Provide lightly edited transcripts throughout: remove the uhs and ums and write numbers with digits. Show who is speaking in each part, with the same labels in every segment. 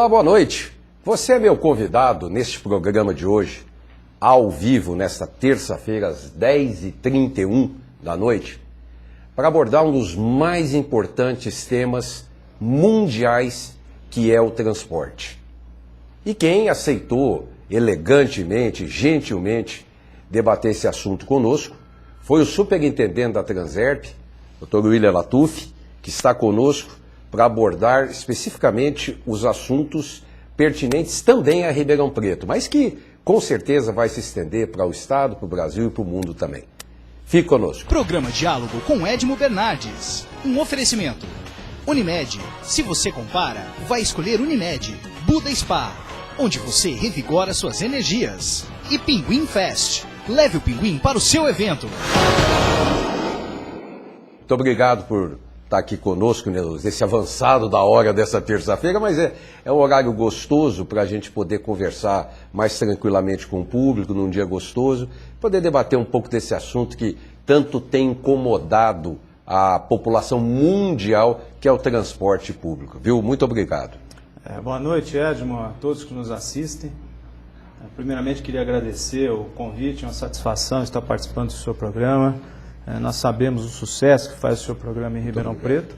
Speaker 1: Olá, boa noite. Você é meu convidado neste programa de hoje, ao vivo, nesta terça-feira, às 10h31 da noite, para abordar um dos mais importantes temas mundiais, que é o transporte. E quem aceitou elegantemente, gentilmente, debater esse assunto conosco foi o superintendente da Transerp, Dr. William Latuf, que está conosco para abordar especificamente os assuntos pertinentes também a Ribeirão Preto, mas que com certeza vai se estender para o Estado, para o Brasil e para o mundo também. Fique conosco.
Speaker 2: Programa Diálogo com Edmo Bernardes. Um oferecimento. Unimed. Se você compara, vai escolher Unimed. Buda Spa, onde você revigora suas energias. E Pinguim Fest. Leve o pinguim para o seu evento.
Speaker 1: Muito obrigado por estar aqui conosco nesse avançado da hora dessa terça-feira, mas é um horário gostoso para a gente poder conversar mais tranquilamente com o público, num dia gostoso, poder debater um pouco desse assunto que tanto tem incomodado a população mundial, que é o transporte público. Viu? Muito obrigado.
Speaker 3: Boa noite, Edmo, a todos que nos assistem. Primeiramente, queria agradecer o convite, é uma satisfação estar participando do seu programa. Nós sabemos o sucesso que faz o seu programa em Ribeirão Preto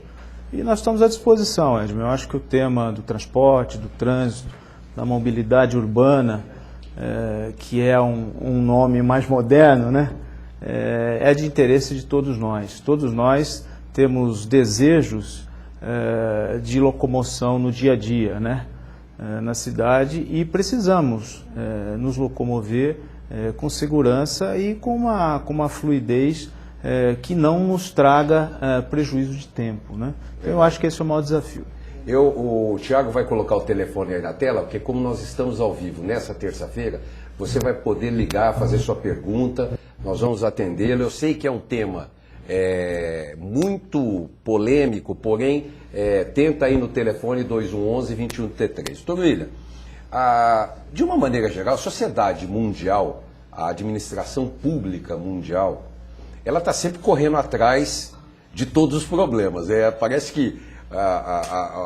Speaker 3: e nós estamos à disposição, Edmo. Eu acho que o tema do transporte, do trânsito, da mobilidade urbana, que é um nome mais moderno, né? É de interesse de todos nós. Todos nós temos desejos de locomoção no dia a dia, né? Na cidade, e precisamos nos locomover com segurança e com uma fluidez que não nos traga prejuízo de tempo, né? Então, eu acho que esse é o maior desafio.
Speaker 1: O Thiago vai colocar o telefone aí na tela, porque como nós estamos ao vivo nessa terça-feira, você vai poder ligar, fazer sua pergunta, nós vamos atendê-lo. Eu sei que é um tema muito polêmico, porém, tenta aí no telefone 2111-2133. Doutor William, de uma maneira geral, a sociedade mundial, a administração pública mundial, ela está sempre correndo atrás de todos os problemas. Parece que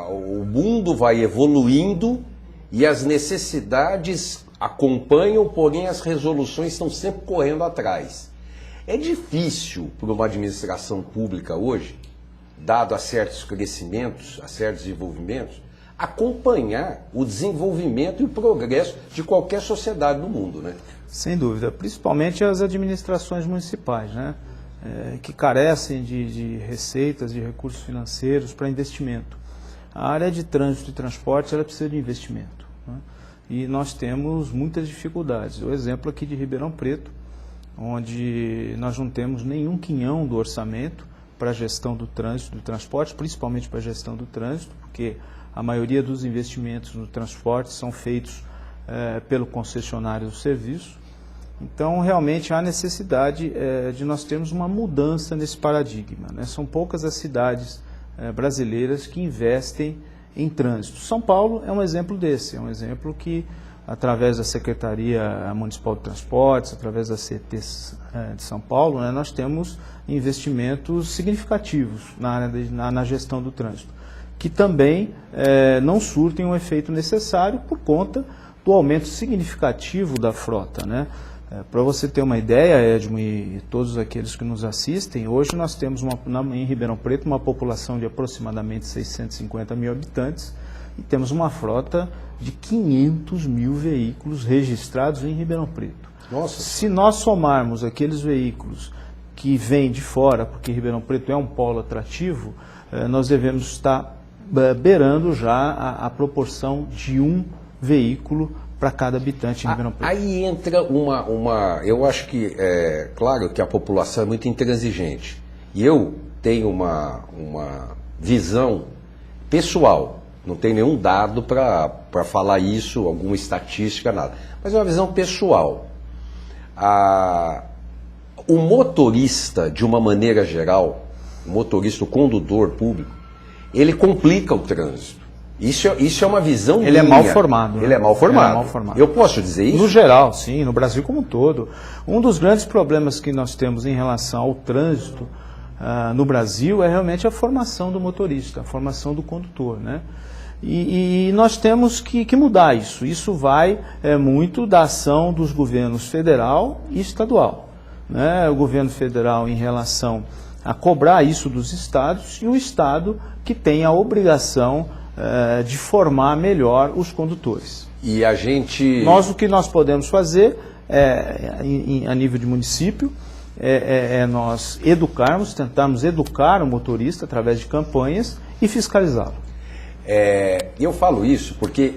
Speaker 1: o mundo vai evoluindo e as necessidades acompanham, porém as resoluções estão sempre correndo atrás. É difícil para uma administração pública hoje, dado a certos crescimentos, a certos desenvolvimentos, acompanhar o desenvolvimento e o progresso de qualquer sociedade do mundo, né?
Speaker 3: Sem dúvida, principalmente as administrações municipais, né? Que carecem de receitas, de recursos financeiros para investimento. A área de trânsito e transporte, ela precisa de investimento, né? E nós temos muitas dificuldades. O exemplo aqui de Ribeirão Preto, onde nós não temos nenhum quinhão do orçamento para a gestão do trânsito e do transporte, principalmente para a gestão do trânsito, porque a maioria dos investimentos no transporte são feitos pelo concessionário do serviço. Então, realmente, há necessidade de nós termos uma mudança nesse paradigma, né? São poucas as cidades brasileiras que investem em trânsito. São Paulo é um exemplo desse, é um exemplo que, através da Secretaria Municipal de Transportes, através da CT de São Paulo, né, nós temos investimentos significativos na gestão do trânsito, que também não surtem o efeito necessário por conta do aumento significativo da frota, né? Para você ter uma ideia, Edmo, e todos aqueles que nos assistem, hoje nós temos em Ribeirão Preto uma população de aproximadamente 650 mil habitantes e temos uma frota de 500 mil veículos registrados em Ribeirão Preto.
Speaker 1: Nossa.
Speaker 3: Se nós somarmos aqueles veículos que vêm de fora, porque Ribeirão Preto é um polo atrativo, nós devemos estar beirando já a proporção de um veículo para cada habitante em Ribeirão Preto.
Speaker 1: Aí entra eu acho que, claro que a população é muito intransigente, e eu tenho uma visão pessoal, não tem nenhum dado para falar isso, alguma estatística, nada, mas é uma visão pessoal. O motorista, de uma maneira geral, o motorista, o condutor público, ele complica o trânsito. Isso é uma visão minha.
Speaker 3: Ele é mal formado.
Speaker 1: Ele é mal formado.
Speaker 3: Ele é mal formado.
Speaker 1: Eu posso dizer isso?
Speaker 3: No geral, sim, no Brasil como um todo. Um dos grandes problemas que nós temos em relação ao trânsito no Brasil é realmente a formação do motorista, a formação do condutor, né? E nós temos que mudar isso. Isso vai muito da ação dos governos federal e estadual, né? O governo federal em relação a cobrar isso dos estados e o estado que tem a obrigação de formar melhor os condutores.
Speaker 1: E a gente...
Speaker 3: O que nós podemos fazer a nível de município é nós tentarmos educar o motorista através de campanhas e fiscalizá-lo.
Speaker 1: Eu falo isso porque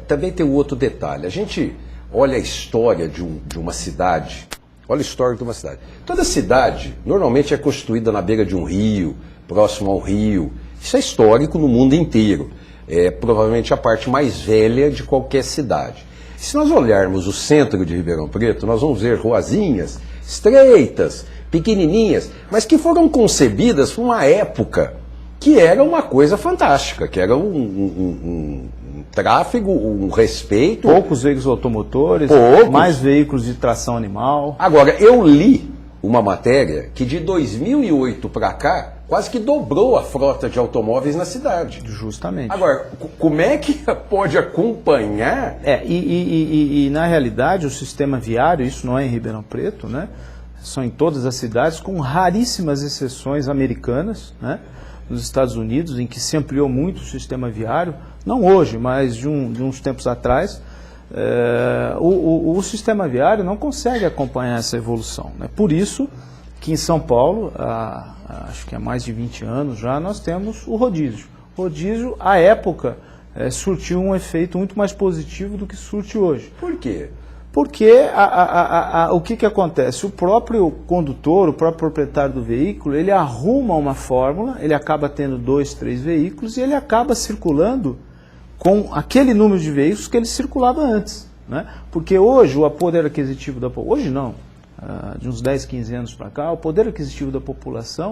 Speaker 1: também tem um outro detalhe. A gente olha a história de uma cidade, Toda cidade normalmente é construída na beira de um rio, próximo ao rio. Isso é histórico no mundo inteiro. É provavelmente a parte mais velha de qualquer cidade. Se nós olharmos o centro de Ribeirão Preto, nós vamos ver ruazinhas estreitas, pequenininhas, mas que foram concebidas por uma época que era uma coisa fantástica, que era um tráfego, um respeito.
Speaker 3: Poucos veículos automotores, mais veículos de tração animal.
Speaker 1: Agora, eu li uma matéria que de 2008 para cá, quase que dobrou a frota de automóveis na cidade.
Speaker 3: Justamente.
Speaker 1: Agora, como é que pode acompanhar?
Speaker 3: E na realidade o sistema viário, isso não é em Ribeirão Preto, né? São em todas as cidades, com raríssimas exceções americanas, né? Nos Estados Unidos, em que se ampliou muito o sistema viário, não hoje, mas de uns tempos atrás, o sistema viário não consegue acompanhar essa evolução, né? Por isso que em São Paulo, acho que há mais de 20 anos já, nós temos o rodízio. O rodízio, à época, surtiu um efeito muito mais positivo do que surte hoje.
Speaker 1: Por quê?
Speaker 3: Porque o que acontece? O próprio condutor, o próprio proprietário do veículo, ele arruma uma fórmula, ele acaba tendo 2, 3 veículos e ele acaba circulando com aquele número de veículos que ele circulava antes, né? Porque hoje o poder aquisitivo da população, hoje não, de uns 10, 15 anos para cá, o poder aquisitivo da população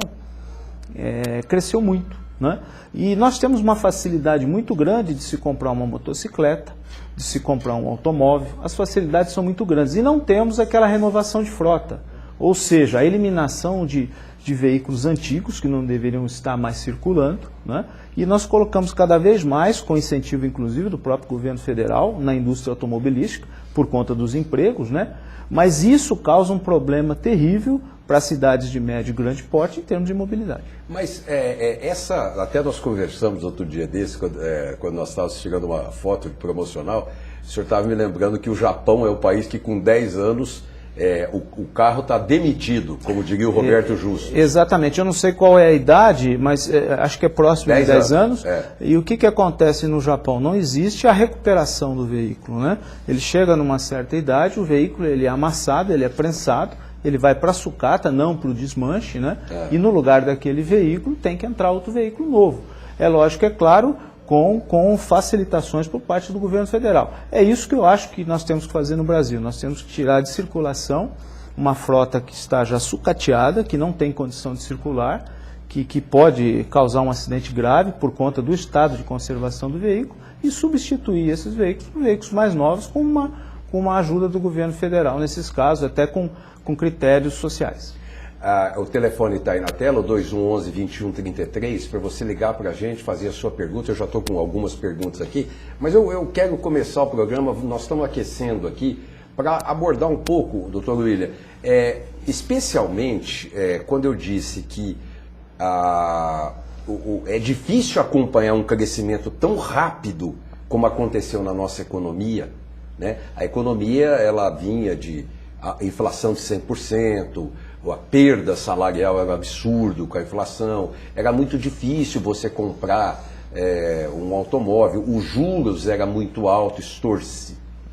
Speaker 3: cresceu muito, né? E nós temos uma facilidade muito grande de se comprar uma motocicleta, de se comprar um automóvel. As facilidades são muito grandes e não temos aquela renovação de frota, ou seja, a eliminação de veículos antigos que não deveriam estar mais circulando, né? E nós colocamos cada vez mais, com incentivo inclusive do próprio governo federal, na indústria automobilística, por conta dos empregos, né? Mas isso causa um problema terrível para cidades de médio e grande porte em termos de mobilidade.
Speaker 1: Mas até nós conversamos outro dia desse, quando nós estávamos tirando uma foto promocional, o senhor estava me lembrando que o Japão é o país que com 10 anos o carro está demitido, como diria o Roberto Justo.
Speaker 3: Exatamente, eu não sei qual é a idade, mas acho que é próximo de 10 anos. E o que acontece no Japão? Não existe a recuperação do veículo, né? Ele chega numa certa idade, o veículo ele é amassado, ele é prensado, ele vai para a sucata, não para o desmanche, né? E no lugar daquele veículo tem que entrar outro veículo novo. É lógico, é claro, com facilitações por parte do governo federal. É isso que eu acho que nós temos que fazer no Brasil. Nós temos que tirar de circulação uma frota que está já sucateada, que não tem condição de circular, que pode causar um acidente grave por conta do estado de conservação do veículo, e substituir esses veículos por veículos mais novos com uma ajuda do governo federal, nesses casos, até com critérios sociais.
Speaker 1: O telefone está aí na tela, o 2111-2133, para você ligar para a gente, fazer a sua pergunta. Eu já estou com algumas perguntas aqui, mas eu quero começar o programa, nós estamos aquecendo aqui, para abordar um pouco, doutor William, especialmente quando eu disse que é difícil acompanhar um crescimento tão rápido como aconteceu na nossa economia, né? A economia, ela vinha de inflação de 100%, a perda salarial era absurdo com a inflação, era muito difícil você comprar um automóvel, os juros era muito alto,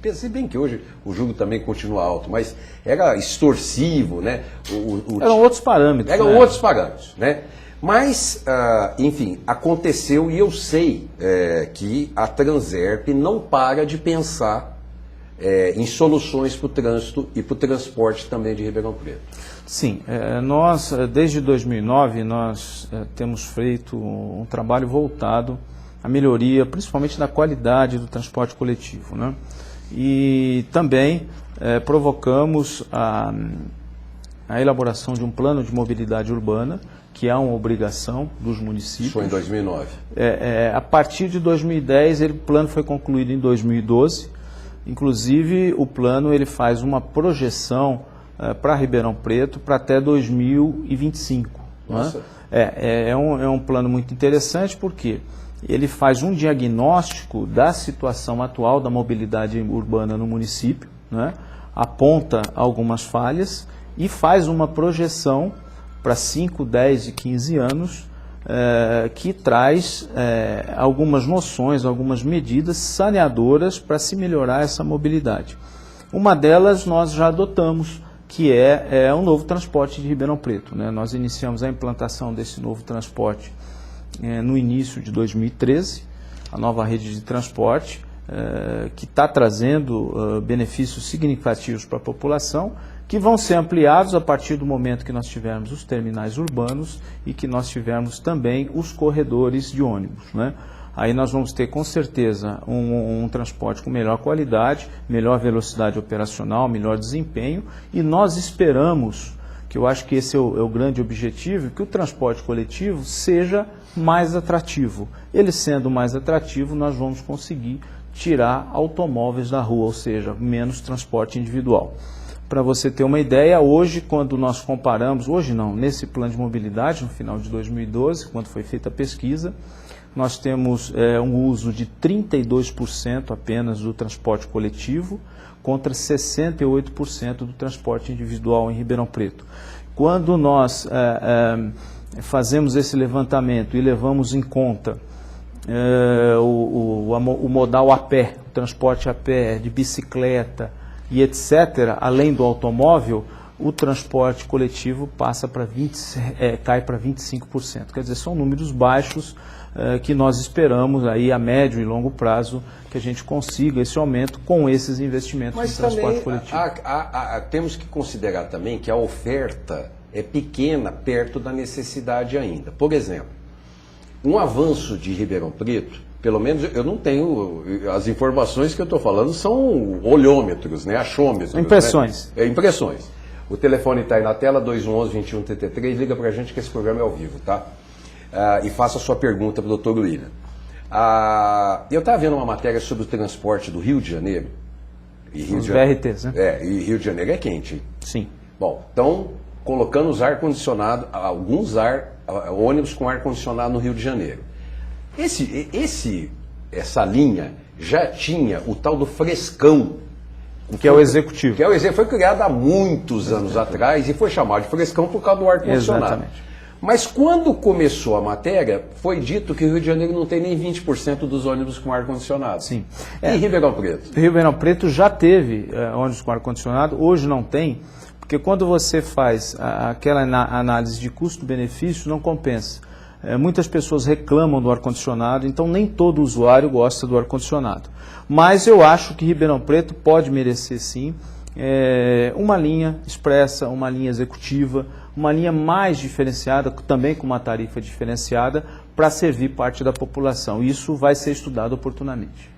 Speaker 1: pensei bem que hoje o juro também continua alto, mas era extorsivo, né?
Speaker 3: Eram outros parâmetros.
Speaker 1: Eram outros parâmetros, né? Mas, enfim, aconteceu e eu sei que a Transerp não para de pensar em soluções para o trânsito e para o transporte também de Ribeirão Preto.
Speaker 3: Sim, nós, desde 2009, nós temos feito um trabalho voltado à melhoria, principalmente da qualidade do transporte coletivo, né? E também provocamos a elaboração de um plano de mobilidade urbana, que é uma obrigação dos municípios.
Speaker 1: Isso foi em 2009.
Speaker 3: A partir de 2010, o plano foi concluído em 2012. Inclusive, o plano ele faz uma projeção para Ribeirão Preto para até 2025.
Speaker 1: Nossa.
Speaker 3: Né? É um plano muito interessante porque ele faz um diagnóstico da situação atual da mobilidade urbana no município, né? Aponta algumas falhas e faz uma projeção para 5, 10 e 15 anos que traz algumas noções, algumas medidas saneadoras para se melhorar essa mobilidade. Uma delas nós já adotamos, que é um novo transporte de Ribeirão Preto, né? Nós iniciamos a implantação desse novo transporte no início de 2013, a nova rede de transporte, que está trazendo benefícios significativos para a população, que vão ser ampliados a partir do momento que nós tivermos os terminais urbanos e que nós tivermos também os corredores de ônibus, né? Aí nós vamos ter com certeza um transporte com melhor qualidade, melhor velocidade operacional, melhor desempenho, e nós esperamos, que eu acho que esse é o grande objetivo, que o transporte coletivo seja mais atrativo. Ele sendo mais atrativo, nós vamos conseguir tirar automóveis da rua, ou seja, menos transporte individual. Para você ter uma ideia, hoje, quando nós comparamos, hoje não, nesse plano de mobilidade, no final de 2012, quando foi feita a pesquisa, nós temos um uso de 32% apenas do transporte coletivo, contra 68% do transporte individual em Ribeirão Preto. Quando nós fazemos esse levantamento e levamos em conta o modal a pé, o transporte a pé, de bicicleta e etc., além do automóvel, o transporte coletivo cai para 25%. Quer dizer, são números baixos que nós esperamos aí a médio e longo prazo que a gente consiga esse aumento com esses investimentos no transporte coletivo.
Speaker 1: Temos que considerar também que a oferta é pequena perto da necessidade ainda. Por exemplo, um avanço de Ribeirão Preto, pelo menos eu não tenho, as informações que eu estou falando são olhômetros, né, achômetros.
Speaker 3: Impressões.
Speaker 1: Né? Impressões. O telefone está aí na tela, 2111-2133, liga para a gente que esse programa é ao vivo, tá? E faça a sua pergunta para o doutor William. Eu estava vendo uma matéria sobre o transporte do Rio de Janeiro.
Speaker 3: Os VRTs, né?
Speaker 1: E Rio de Janeiro é quente, hein?
Speaker 3: Sim.
Speaker 1: Bom, então, colocando os ar-condicionado, ônibus com ar-condicionado no Rio de Janeiro. Essa linha já tinha o tal do Frescão,
Speaker 3: que é o executivo.
Speaker 1: Foi criado há muitos anos atrás e foi chamado de Frescão por causa do ar-condicionado.
Speaker 3: Exatamente.
Speaker 1: Mas quando começou a matéria, foi dito que o Rio de Janeiro não tem nem 20% dos ônibus com ar-condicionado.
Speaker 3: Sim.
Speaker 1: E Ribeirão Preto?
Speaker 3: Ribeirão Preto já teve ônibus com ar-condicionado, hoje não tem, porque quando você faz aquela análise de custo-benefício, não compensa. Muitas pessoas reclamam do ar-condicionado, então nem todo usuário gosta do ar-condicionado. Mas eu acho que Ribeirão Preto pode merecer sim uma linha expressa, uma linha executiva, uma linha mais diferenciada, também com uma tarifa diferenciada, para servir parte da população. Isso vai ser estudado oportunamente.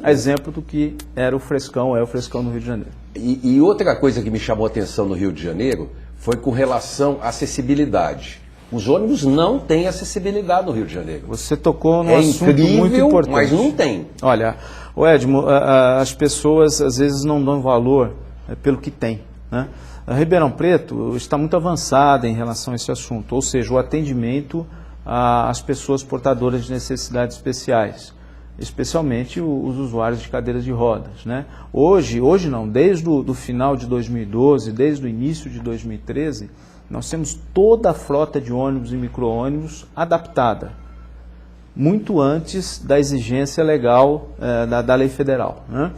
Speaker 3: Exemplo do que era o Frescão, é o Frescão no Rio de Janeiro.
Speaker 1: E outra coisa que me chamou a atenção no Rio de Janeiro foi com relação à acessibilidade. Os ônibus não têm acessibilidade no Rio de Janeiro.
Speaker 3: Você tocou num assunto
Speaker 1: incrível,
Speaker 3: muito importante.
Speaker 1: Mas não tem.
Speaker 3: Olha, Edmo, as pessoas às vezes não dão valor pelo que tem, né? A Ribeirão Preto está muito avançada em relação a esse assunto, ou seja, o atendimento às pessoas portadoras de necessidades especiais, especialmente os usuários de cadeiras de rodas, né? Hoje não, desde o final de 2012, desde o início de 2013, nós temos toda a frota de ônibus e micro-ônibus adaptada, muito antes da exigência legal da lei federal, né?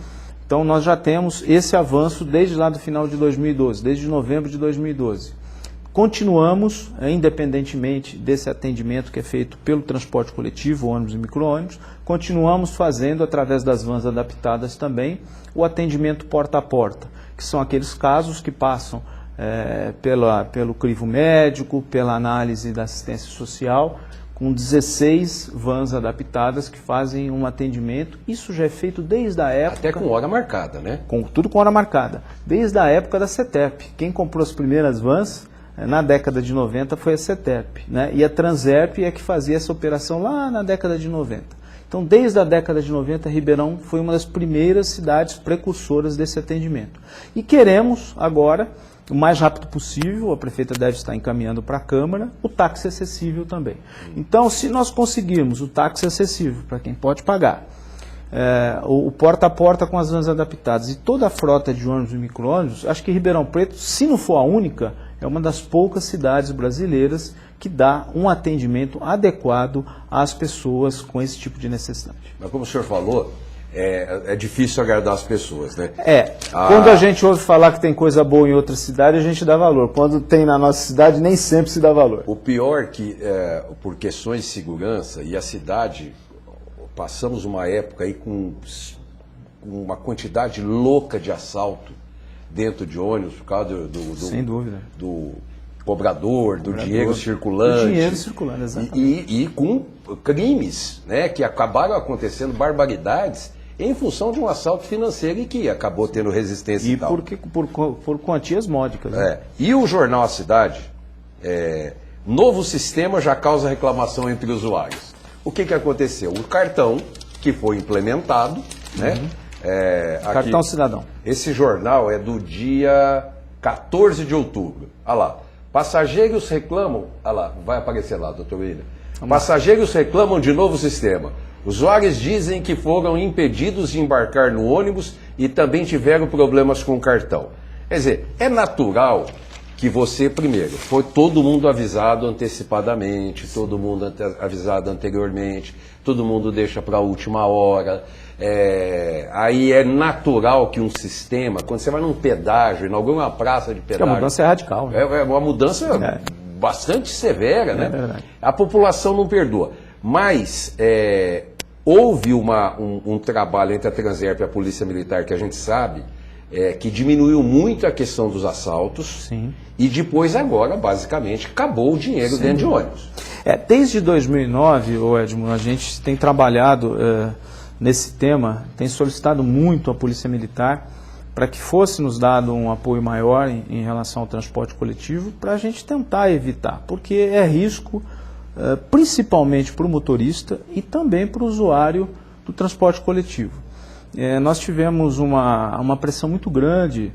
Speaker 3: Então nós já temos esse avanço desde lá do final de 2012, desde novembro de 2012. Continuamos, independentemente desse atendimento que é feito pelo transporte coletivo, ônibus e micro-ônibus, continuamos fazendo, através das vans adaptadas também, o atendimento porta a porta, que são aqueles casos que passam pelo crivo médico, pela análise da assistência social, com 16 vans adaptadas que fazem um atendimento. Isso já é feito desde a época...
Speaker 1: Até com hora marcada, né?
Speaker 3: Tudo com hora marcada. Desde a época da CETEP. Quem comprou as primeiras vans na década de 90 foi a CETEP, né? E a Transerp é que fazia essa operação lá na década de 90. Então, desde a década de 90, Ribeirão foi uma das primeiras cidades precursoras desse atendimento. E queremos agora, o mais rápido possível, a prefeita deve estar encaminhando para a Câmara, o táxi acessível também. Então, se nós conseguirmos o táxi acessível para quem pode pagar, o porta a porta com as vans adaptadas e toda a frota de ônibus e micro-ônibus, acho que Ribeirão Preto, se não for a única, é uma das poucas cidades brasileiras que dá um atendimento adequado às pessoas com esse tipo de necessidade.
Speaker 1: Mas como o senhor falou, é difícil agradar as pessoas, né?
Speaker 3: Quando a gente ouve falar que tem coisa boa em outra cidade, a gente dá valor. Quando tem na nossa cidade, nem sempre se dá valor.
Speaker 1: O pior que, por questões de segurança, e a cidade, passamos uma época aí com uma quantidade louca de assalto dentro de ônibus, por causa
Speaker 3: sem dúvida,
Speaker 1: do cobrador, do dinheiro circulante.
Speaker 3: Do dinheiro circulante, exatamente.
Speaker 1: E com crimes, né, que acabaram acontecendo, barbaridades, em função de um assalto financeiro e que acabou tendo resistência e tal.
Speaker 3: Por quantias módicas. Né?
Speaker 1: E o jornal A Cidade, novo sistema já causa reclamação entre usuários. O que aconteceu? O cartão que foi implementado, né?
Speaker 3: Cartão Cidadão.
Speaker 1: Esse jornal é do dia 14 de outubro. Olha lá. Passageiros reclamam. Olha lá, vai aparecer lá, doutor William. Passageiros reclamam de novo sistema. Usuários dizem que foram impedidos de embarcar no ônibus e também tiveram problemas com o cartão. Quer dizer, é natural que você, primeiro, foi todo mundo avisado antecipadamente, todo mundo avisado anteriormente, todo mundo deixa para a última hora. Aí é natural que um sistema, quando você vai num pedágio, em alguma praça de pedágio...
Speaker 3: A mudança é radical. Né?
Speaker 1: É uma mudança bastante severa, né?
Speaker 3: Verdade.
Speaker 1: A população não perdoa. Mas houve um trabalho entre a Transerp e a Polícia Militar, que a gente sabe, que diminuiu muito a questão dos assaltos.
Speaker 3: Sim.
Speaker 1: E depois, agora, basicamente, acabou o dinheiro dentro de ônibus.
Speaker 3: Desde 2009, Edmo, a gente tem trabalhado nesse tema, tem solicitado muito à Polícia Militar para que fosse nos dado um apoio maior em relação ao transporte coletivo, para a gente tentar evitar, porque é risco, principalmente para o motorista e também para o usuário do transporte coletivo. Nós tivemos uma pressão muito grande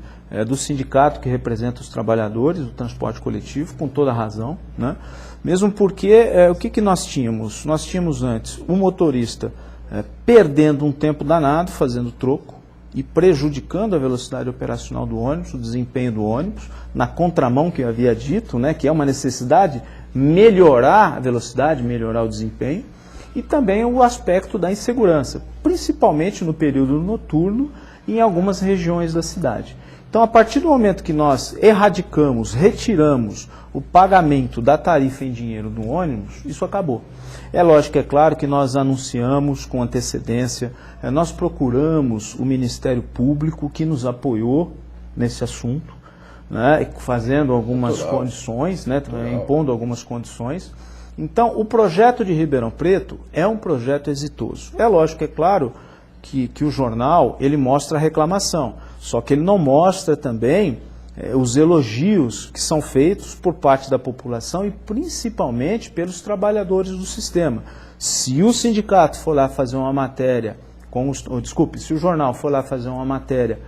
Speaker 3: do sindicato que representa os trabalhadores do transporte coletivo, com toda a razão, né? Mesmo porque, o que nós tínhamos? Nós tínhamos antes um motorista perdendo um tempo danado, fazendo troco e prejudicando a velocidade operacional do ônibus, o desempenho do ônibus, na contramão que eu havia dito, né, que é uma necessidade melhorar a velocidade, melhorar o desempenho, e também o aspecto da insegurança, principalmente no período noturno e em algumas regiões da cidade. Então, a partir do momento que nós erradicamos, retiramos o pagamento da tarifa em dinheiro do ônibus, isso acabou. É lógico, é claro que nós anunciamos com antecedência, nós procuramos o Ministério Público que nos apoiou nesse assunto, né, fazendo algumas condições, né, impondo algumas condições. Então, o projeto de Ribeirão Preto é um projeto exitoso. É lógico, é claro, que o jornal ele mostra a reclamação, só que ele não mostra também os elogios que são feitos por parte da população e principalmente pelos trabalhadores do sistema. Se o sindicato for lá fazer uma matéria, se o jornal for lá fazer uma matéria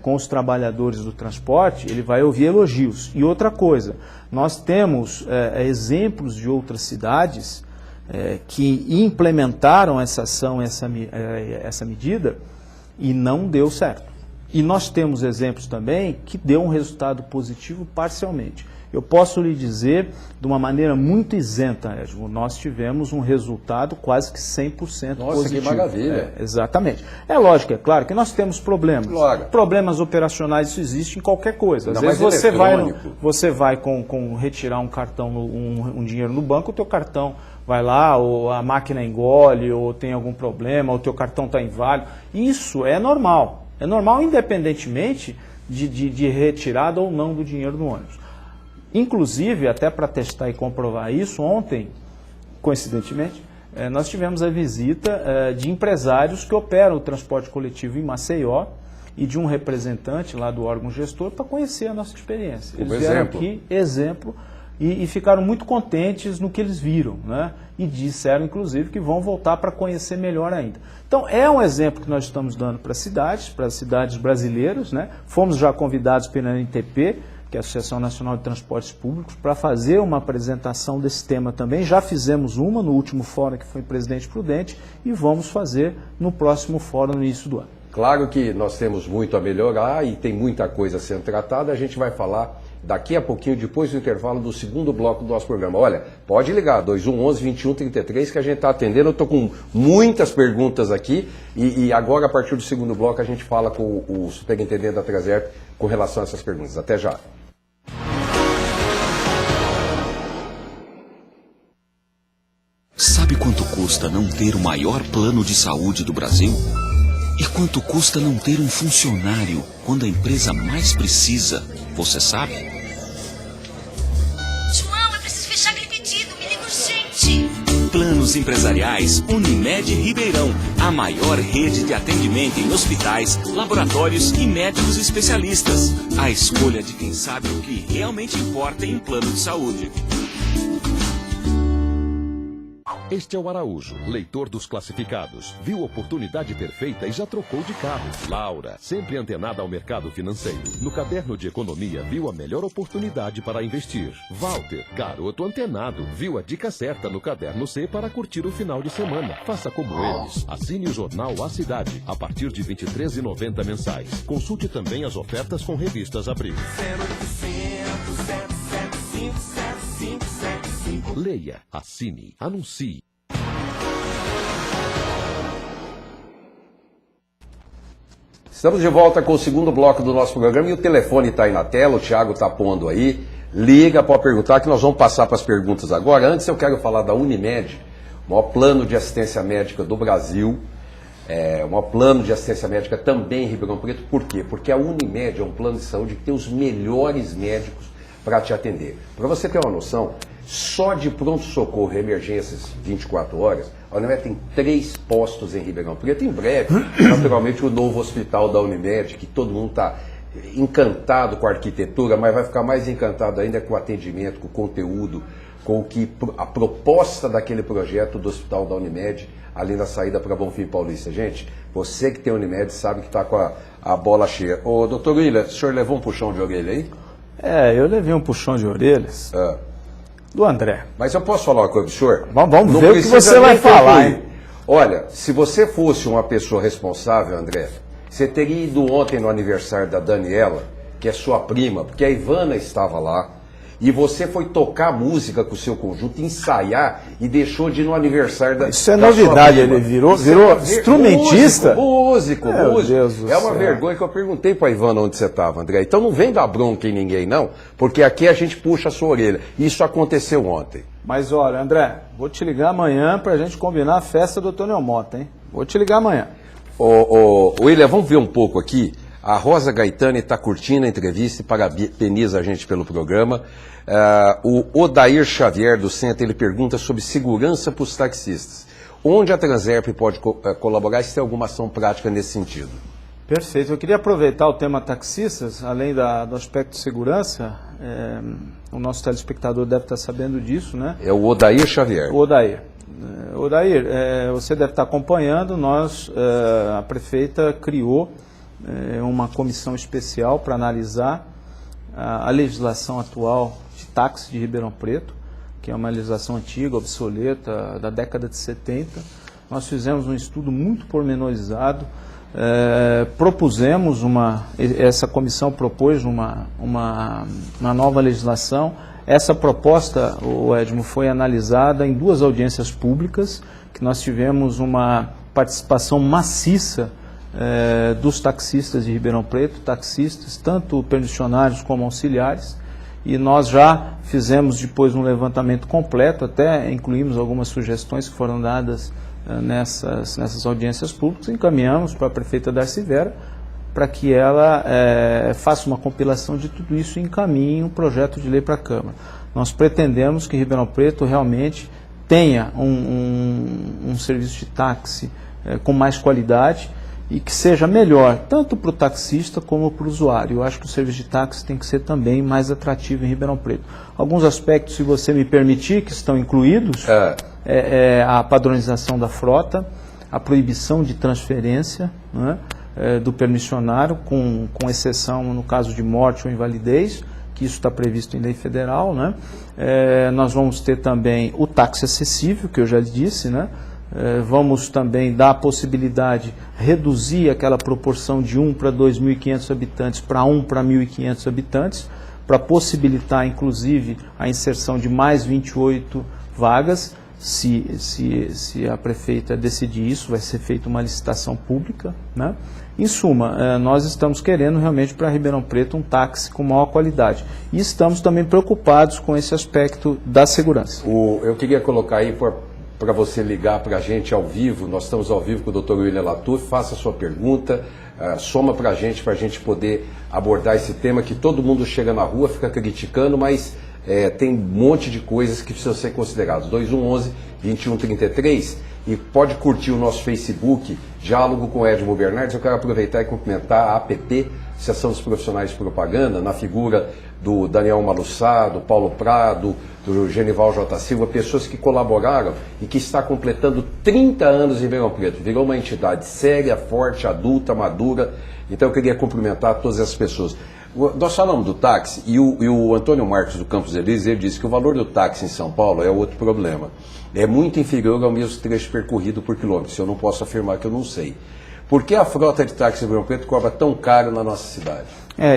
Speaker 3: com os trabalhadores do transporte, ele vai ouvir elogios. E outra coisa, nós temos exemplos de outras cidades que implementaram essa ação, essa medida, e não deu certo. E nós temos exemplos também que deu um resultado positivo parcialmente. Eu posso lhe dizer, de uma maneira muito isenta, Edmo, nós tivemos um resultado quase que 100% positivo.
Speaker 1: Nossa, que maravilha.
Speaker 3: Exatamente. É lógico, é claro que nós temos problemas.
Speaker 1: Claro.
Speaker 3: Problemas operacionais, isso existe em qualquer coisa. Às vezes você vai com retirar um cartão, um dinheiro no banco, o teu cartão vai lá, ou a máquina engole, ou tem algum problema, ou o teu cartão está inválido. Isso é normal. É normal independentemente de retirada ou não do dinheiro do ônibus. Inclusive, até para testar e comprovar isso, ontem, coincidentemente, nós tivemos a visita de empresários que operam o transporte coletivo em Maceió e de um representante lá do órgão gestor para conhecer a nossa experiência. Eles vieram aqui, exemplo, e ficaram muito contentes no que eles viram, né? E disseram, inclusive, que vão voltar para conhecer melhor ainda. Então, é um exemplo que nós estamos dando para as cidades brasileiras, né? Fomos já convidados pela ANTP, que é a Associação Nacional de Transportes Públicos, para fazer uma apresentação desse tema também. Já fizemos uma no último fórum, que foi em Presidente Prudente, e vamos fazer no próximo fórum, no início do ano.
Speaker 1: Claro que nós temos muito a melhorar e tem muita coisa sendo tratada. A gente vai falar daqui a pouquinho, depois do intervalo do segundo bloco do nosso programa. Olha, pode ligar, 2111-2133, que a gente está atendendo. Eu estou com muitas perguntas aqui e agora, a partir do segundo bloco, a gente fala com o superintendente da Transerp com relação a essas perguntas. Até já.
Speaker 4: Sabe quanto custa não ter o maior plano de saúde do Brasil? E quanto custa não ter um funcionário quando a empresa mais precisa? Você sabe?
Speaker 5: João, eu preciso fechar aquele pedido. Me liga urgente.
Speaker 4: Planos Empresariais Unimed Ribeirão. A maior rede de atendimento em hospitais, laboratórios e médicos especialistas. A escolha de quem sabe o que realmente importa em plano de saúde.
Speaker 6: Este é o Araújo, leitor dos classificados. Viu a oportunidade perfeita e já trocou de carro. Laura, sempre antenada ao mercado financeiro. No caderno de economia, viu a melhor oportunidade para investir. Walter, garoto antenado, viu a dica certa no caderno C para curtir o final de semana. Faça como eles. Assine o jornal A Cidade, a partir de R$ 23,90 mensais. Consulte também as ofertas com revistas Abril. 0800-755-7575. Leia, assine, anuncie.
Speaker 1: Estamos de volta com o segundo bloco do nosso programa e o telefone está aí na tela, o Thiago está pondo aí. Liga, pode perguntar que nós vamos passar para as perguntas agora. Antes eu quero falar da Unimed, o maior plano de assistência médica do Brasil. O maior plano de assistência médica também em Ribeirão Preto. Por quê? Porque a Unimed é um plano de saúde que tem os melhores médicos para te atender. Para você ter uma noção, só de pronto-socorro e emergências 24 horas, a Unimed tem 3 postos em Ribeirão Preto. Em breve, naturalmente, o novo hospital da Unimed, que todo mundo está encantado com a arquitetura, mas vai ficar mais encantado ainda com o atendimento, com o conteúdo, com o que a proposta daquele projeto do hospital da Unimed, ali na saída para Bonfim Paulista. Gente, você que tem Unimed sabe que está com a bola cheia. Ô, doutor William, o senhor levou um puxão de orelha aí?
Speaker 3: Eu levei um puxão de orelhas do André.
Speaker 1: Mas eu posso falar uma coisa pro senhor?
Speaker 3: Vamos ver o que você vai falar, hein?
Speaker 1: Olha, se você fosse uma pessoa responsável, André, você teria ido ontem no aniversário da Daniela, que é sua prima, porque a Ivana estava lá, e você foi tocar música com o seu conjunto, ensaiar e deixou de ir no aniversário da
Speaker 3: Isso é novidade, ele virou instrumentista?
Speaker 1: Músico.
Speaker 3: Deus do
Speaker 1: É uma
Speaker 3: céu.
Speaker 1: vergonha que eu perguntei para a Ivana onde você estava, André. Então não vem dar bronca em ninguém, não, porque aqui a gente puxa a sua orelha. Isso aconteceu ontem.
Speaker 3: Mas olha, André, vou te ligar amanhã pra gente combinar a festa do Antônio Mota, hein? Vou te ligar amanhã.
Speaker 1: William, vamos ver um pouco aqui. A Rosa Gaetani está curtindo a entrevista e parabeniza a gente pelo programa. O Odair Xavier, do Centro, ele pergunta sobre segurança para os taxistas. Onde a Transerp pode colaborar, se tem alguma ação prática nesse sentido?
Speaker 3: Perfeito. Eu queria aproveitar o tema taxistas, além do aspecto de segurança. O nosso telespectador deve estar sabendo disso, né?
Speaker 1: É o Odair Xavier.
Speaker 3: O Odair. Odair, você deve estar acompanhando, a prefeita criou uma comissão especial para analisar a legislação atual de táxi de Ribeirão Preto, que é uma legislação antiga, obsoleta, da década de 70. Nós fizemos um estudo muito pormenorizado, essa comissão propôs uma nova legislação. Essa proposta, o Edmo, foi analisada em 2 audiências públicas, que nós tivemos uma participação maciça dos taxistas de Ribeirão Preto, taxistas, tanto permissionários como auxiliares, e nós já fizemos depois um levantamento completo, até incluímos algumas sugestões que foram dadas nessas audiências públicas, encaminhamos para a prefeita Darcy Vera, para que ela faça uma compilação de tudo isso e encaminhe um projeto de lei para a Câmara. Nós pretendemos que Ribeirão Preto realmente tenha um serviço de táxi com mais qualidade e que seja melhor, tanto para o taxista como para o usuário. Eu acho que o serviço de táxi tem que ser também mais atrativo em Ribeirão Preto. Alguns aspectos, se você me permitir, que estão incluídos, a padronização da frota, a proibição de transferência, né, do permissionário, com exceção no caso de morte ou invalidez, que isso está previsto em lei federal, né? Nós vamos ter também o táxi acessível, que eu já disse, né? Vamos também dar a possibilidade, reduzir aquela proporção de 1 para 2.500 habitantes para 1 para 1.500 habitantes, para possibilitar, inclusive, a inserção de mais 28 vagas. Se a prefeita decidir isso, vai ser feita uma licitação pública, né? Em suma, nós estamos querendo realmente para Ribeirão Preto um táxi com maior qualidade. E estamos também preocupados com esse aspecto da segurança.
Speaker 1: Eu queria colocar aí para você ligar para a gente ao vivo. Nós estamos ao vivo com o Dr. William Latuf. Faça a sua pergunta, soma para a gente poder abordar esse tema, que todo mundo chega na rua, fica criticando, mas tem um monte de coisas que precisam ser consideradas. 2111-2133, e pode curtir o nosso Facebook, Diálogo com Edmo Bernardes. Eu quero aproveitar e cumprimentar a APP, Associação dos Profissionais de Propaganda, na figura do Daniel Malussá, do Paulo Prado, do Genival J. Silva, pessoas que colaboraram e que está completando 30 anos em Ribeirão Preto. Virou uma entidade séria, forte, adulta, madura. Então eu queria cumprimentar todas essas pessoas. Nós falamos do táxi e o Antônio Marcos do Campos Elíseos, ele disse que o valor do táxi em São Paulo é outro problema. É muito inferior ao mesmo trecho percorrido por quilômetro. Eu não posso afirmar que eu não sei. Por que a frota de táxi em Ribeirão Preto cobra tão caro na nossa cidade?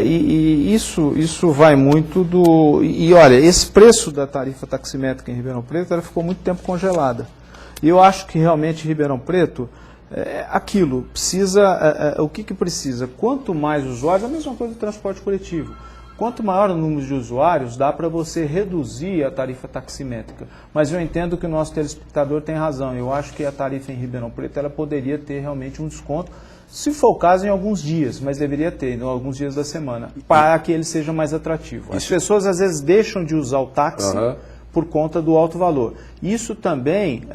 Speaker 3: Isso vai muito do... E olha, esse preço da tarifa taximétrica em Ribeirão Preto, ela ficou muito tempo congelada. E eu acho que realmente Ribeirão Preto, aquilo, precisa... o que precisa? Quanto mais usuários, a mesma coisa do transporte coletivo. Quanto maior o número de usuários, dá para você reduzir a tarifa taximétrica. Mas eu entendo que o nosso telespectador tem razão. Eu acho que a tarifa em Ribeirão Preto ela poderia ter realmente um desconto, se for o caso, em alguns dias, mas deveria ter, em alguns dias da semana, para que ele seja mais atrativo. As pessoas às vezes deixam de usar o táxi por conta do alto valor. Isso também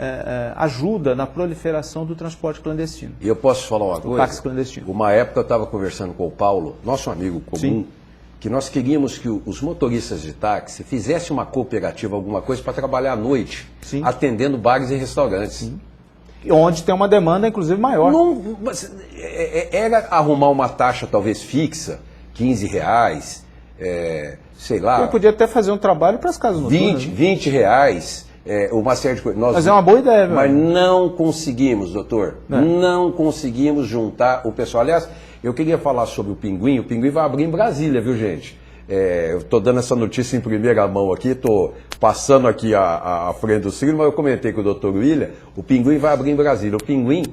Speaker 3: ajuda na proliferação do transporte clandestino.
Speaker 1: E eu posso falar uma coisa?
Speaker 3: Táxi clandestino.
Speaker 1: Uma época eu estava conversando com o Paulo, nosso amigo comum, sim, que nós queríamos que os motoristas de táxi fizessem uma cooperativa, alguma coisa, para trabalhar à noite, sim, atendendo bares e restaurantes. Sim.
Speaker 3: Onde tem uma demanda, inclusive, maior.
Speaker 1: Não, mas era arrumar uma taxa talvez fixa, R$15, sei lá.
Speaker 3: Eu podia até fazer um trabalho para as casas noturnas.
Speaker 1: R$20, uma série de coisas.
Speaker 3: Mas é uma boa ideia, velho.
Speaker 1: Mas não conseguimos, doutor. Não conseguimos juntar o pessoal. Aliás, eu queria falar sobre o Pinguim. O Pinguim vai abrir em Brasília, viu, gente? Eu estou dando essa notícia em primeira mão aqui, estou passando aqui à frente do signo, mas eu comentei com o Dr. William, o Pinguim vai abrir em Brasília. O Pinguim,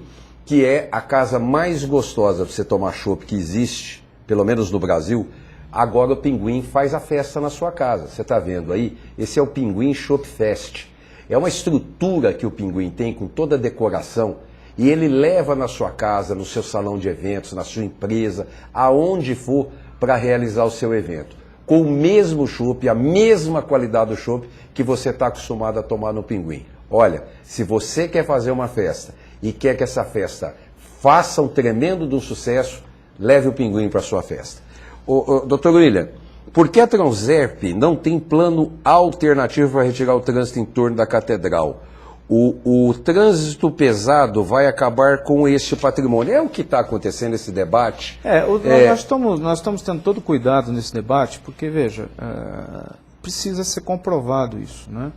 Speaker 1: que é a casa mais gostosa para você tomar chopp que existe, pelo menos no Brasil, agora o Pinguim faz a festa na sua casa. Você está vendo aí? Esse é o Pinguim Chopp Fest. É uma estrutura que o Pinguim tem com toda a decoração, e ele leva na sua casa, no seu salão de eventos, na sua empresa, aonde for, para realizar o seu evento. Com o mesmo chopp, a mesma qualidade do chopp que você está acostumado a tomar no Pinguim. Olha, se você quer fazer uma festa e quer que essa festa faça um tremendo de um sucesso, leve o Pinguim para a sua festa. Dr. William, por que a Transerp não tem plano alternativo para retirar o trânsito em torno da Catedral? O trânsito pesado vai acabar com este patrimônio. É o que está acontecendo esse debate?
Speaker 3: Nós estamos tendo todo cuidado nesse debate, porque, veja, precisa ser comprovado isso, né?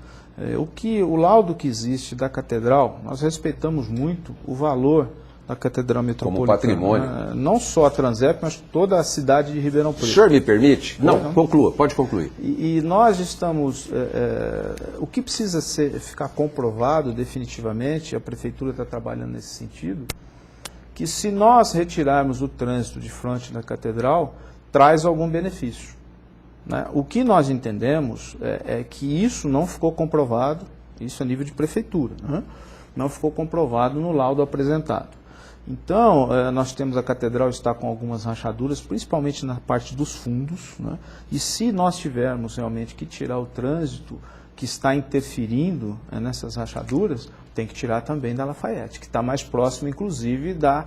Speaker 3: O laudo que existe da Catedral, nós respeitamos muito o valor da Catedral Metropolitana.
Speaker 1: Como patrimônio.
Speaker 3: Não só a Transerp, mas toda a cidade de Ribeirão Preto.
Speaker 1: O senhor me permite? Não, conclua, pode concluir.
Speaker 3: E nós estamos... o que precisa ficar comprovado definitivamente, a Prefeitura está trabalhando nesse sentido, que se nós retirarmos o trânsito de frente da Catedral, traz algum benefício, né? O que nós entendemos é que isso não ficou comprovado, isso a nível de Prefeitura, né? Não ficou comprovado no laudo apresentado. Então, nós temos a catedral está com algumas rachaduras, principalmente na parte dos fundos, né? E se nós tivermos realmente que tirar o trânsito que está interferindo nessas rachaduras, tem que tirar também da Lafayette, que está mais próximo, inclusive, da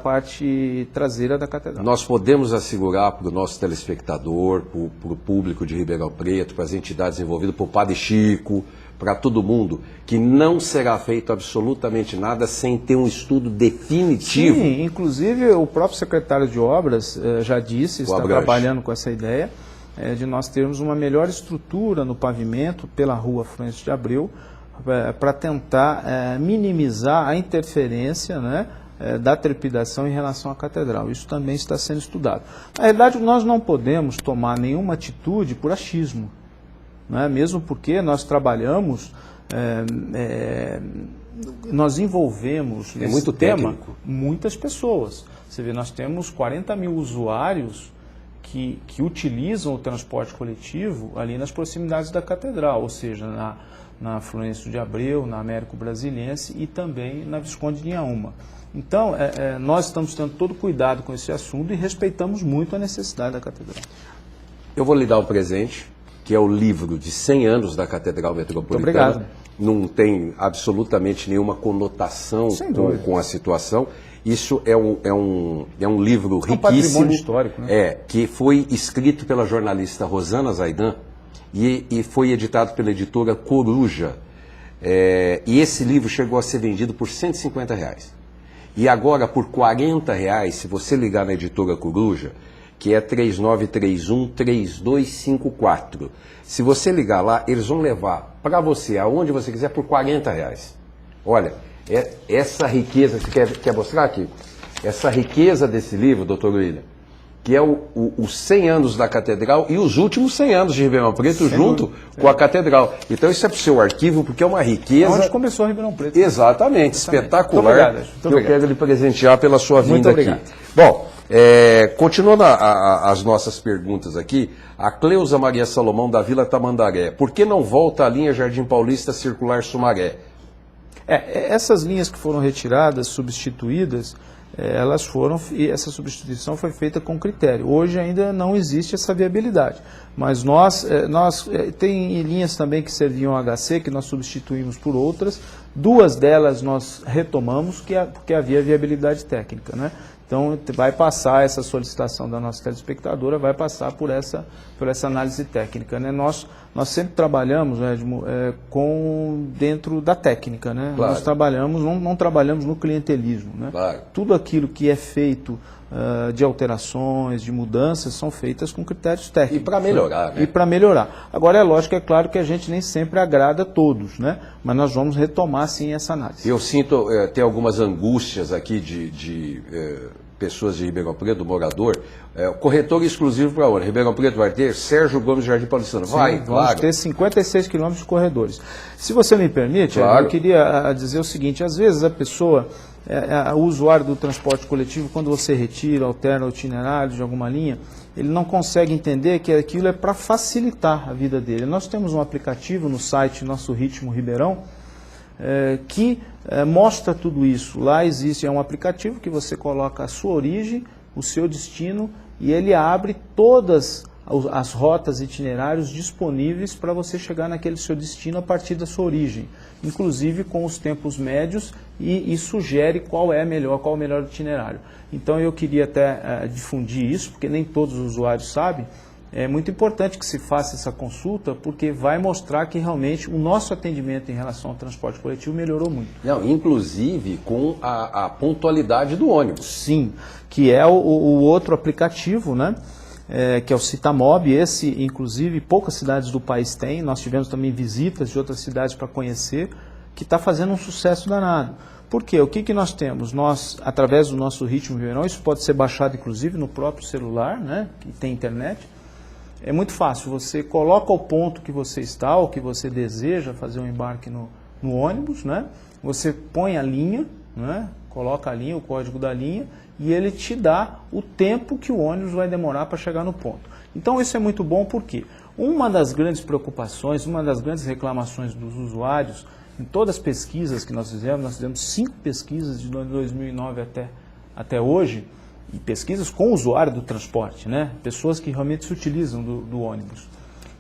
Speaker 3: parte traseira da catedral.
Speaker 1: Nós podemos assegurar para o nosso telespectador, para o público de Ribeirão Preto, para as entidades envolvidas, para o Padre Chico, para todo mundo, que não será feito absolutamente nada sem ter um estudo definitivo.
Speaker 3: Sim, inclusive o próprio secretário de Obras já disse, está trabalhando com essa ideia, de nós termos uma melhor estrutura no pavimento pela rua Florencio de Abreu, para tentar minimizar a interferência, né, da trepidação em relação à catedral. Isso também está sendo estudado. Na realidade, nós não podemos tomar nenhuma atitude por achismo, né? Mesmo porque nós trabalhamos, nós envolvemos nesse
Speaker 1: muito
Speaker 3: tema
Speaker 1: técnico.
Speaker 3: Muitas pessoas. Você vê, nós temos 40 mil usuários que utilizam o transporte coletivo ali nas proximidades da catedral, ou seja, na Florencio de Abreu, na Américo Brasiliense e também na Visconde de Inhaúma. Então, nós estamos tendo todo cuidado com esse assunto e respeitamos muito a necessidade da catedral.
Speaker 1: Eu vou lhe dar um presente, que é o livro de 100 anos da Catedral Metropolitana.
Speaker 3: Muito obrigado.
Speaker 1: Não tem absolutamente nenhuma conotação com a situação. Isso é um livro riquíssimo.
Speaker 3: Patrimônio histórico, né?
Speaker 1: Que foi escrito pela jornalista Rosana Zaidan e foi editado pela editora Coruja. E esse livro chegou a ser vendido por R$150. E agora, por R$40, se você ligar na editora Coruja, que é 3931-3254. Se você ligar lá, eles vão levar para você, aonde você quiser, por R$40. Olha, essa riqueza, você quer mostrar aqui? Essa riqueza desse livro, doutor William, que é os 100 anos da Catedral e os últimos 100 anos de Ribeirão Preto junto com a Catedral. Então isso é para o seu arquivo, porque é uma riqueza...
Speaker 3: Onde começou Ribeirão Preto.
Speaker 1: Exatamente, espetacular.
Speaker 3: Muito
Speaker 1: que eu quero lhe presentear pela sua vinda aqui.
Speaker 3: Obrigado.
Speaker 1: Bom, continuando as nossas perguntas aqui, a Cleusa Maria Salomão da Vila Tamandaré. Por que não volta a linha Jardim Paulista Circular Sumaré?
Speaker 3: Essas linhas que foram retiradas, substituídas, elas foram, e essa substituição foi feita com critério. Hoje ainda não existe essa viabilidade, mas tem linhas também que serviam a HC, que nós substituímos por outras, 2 delas nós retomamos, porque havia viabilidade técnica, né? Então vai passar essa solicitação da nossa telespectadora, vai passar por essa análise técnica, né? Nós sempre trabalhamos, Edmo, dentro da técnica, né?
Speaker 1: Claro.
Speaker 3: Nós trabalhamos, não trabalhamos no clientelismo, né?
Speaker 1: Claro.
Speaker 3: Tudo aquilo que é feito de alterações, de mudanças, são feitas com critérios técnicos.
Speaker 1: E para melhorar, né?
Speaker 3: E para melhorar. Agora, é claro que a gente nem sempre agrada a todos, né? Mas nós vamos retomar, sim, essa análise.
Speaker 1: Eu sinto, tem algumas angústias aqui de pessoas de Ribeirão Preto, do morador. Corretor exclusivo para onde? Ribeirão Preto vai ter Sérgio Gomes Jardim Paulistano. Vai,
Speaker 3: vamos
Speaker 1: claro.
Speaker 3: ter 56 quilômetros de corredores. Se você me permite,
Speaker 1: Claro.
Speaker 3: eu queria dizer o seguinte, às vezes a pessoa, o usuário do transporte coletivo, quando você retira, alterna o itinerário de alguma linha, ele não consegue entender que aquilo é para facilitar a vida dele. Nós temos um aplicativo no site Nosso Ritmo Ribeirão, que mostra tudo isso. Lá existe um aplicativo que você coloca a sua origem, o seu destino, e ele abre todas as rotas e itinerários disponíveis para você chegar naquele seu destino a partir da sua origem, inclusive com os tempos médios, e sugere qual é o melhor itinerário. Então eu queria até difundir isso, porque nem todos os usuários sabem. É muito importante que se faça essa consulta, porque vai mostrar que realmente o nosso atendimento em relação ao transporte coletivo melhorou muito.
Speaker 1: Não, inclusive com a pontualidade do ônibus.
Speaker 3: Sim, que é o outro aplicativo, né? Que é o Citamob. Esse, inclusive, poucas cidades do país têm. Nós tivemos também visitas de outras cidades para conhecer, que está fazendo um sucesso danado. Por quê? O que nós temos? Nós, através do Nosso Ritmo Ribeirão, isso pode ser baixado, inclusive, no próprio celular, né? Que tem internet. É muito fácil, você coloca o ponto que você está, ou que você deseja fazer um embarque no ônibus, né? Você põe a linha, né? Coloca a linha, o código da linha, e ele te dá o tempo que o ônibus vai demorar para chegar no ponto. Então isso é muito bom porque uma das grandes preocupações, uma das grandes reclamações dos usuários Em todas as pesquisas que nós fizemos 5 pesquisas de 2009 até hoje, e pesquisas com o usuário do transporte, né? Pessoas que realmente se utilizam do ônibus.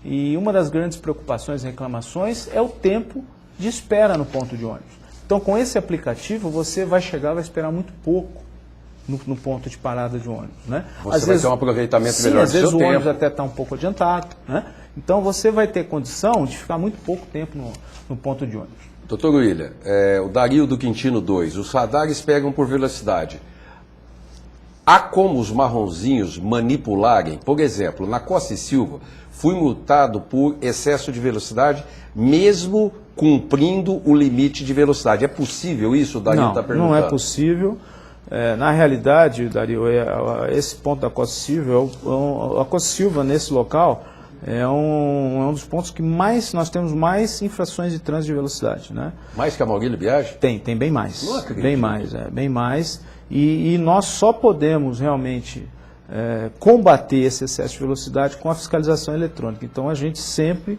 Speaker 3: E uma das grandes preocupações e reclamações é o tempo de espera no ponto de ônibus. Então, com esse aplicativo, você vai esperar muito pouco no ponto de parada de ônibus, né?
Speaker 1: Você vai ter um aproveitamento melhor do seu tempo.
Speaker 3: Às vezes o ônibus até está um pouco adiantado, né? Então, você vai ter condição de ficar muito pouco tempo no ponto de ônibus.
Speaker 1: Doutor William, o Dario do Quintino 2, os radares pegam por velocidade. Há como os marronzinhos manipularem? Por exemplo, na Costa e Silva, fui multado por excesso de velocidade, mesmo cumprindo o limite de velocidade. É possível isso? O Dario está perguntando.
Speaker 3: Não é possível. Na realidade, Dario, esse ponto da Costa Silva, a Costa Silva nesse local é um dos pontos que nós temos mais infrações de trânsito de velocidade, né?
Speaker 1: Mais que a Maurílio Biagi?
Speaker 3: Tem bem mais.
Speaker 1: Não acredito.
Speaker 3: Bem mais. E nós só podemos realmente combater esse excesso de velocidade com a fiscalização eletrônica. Então a gente sempre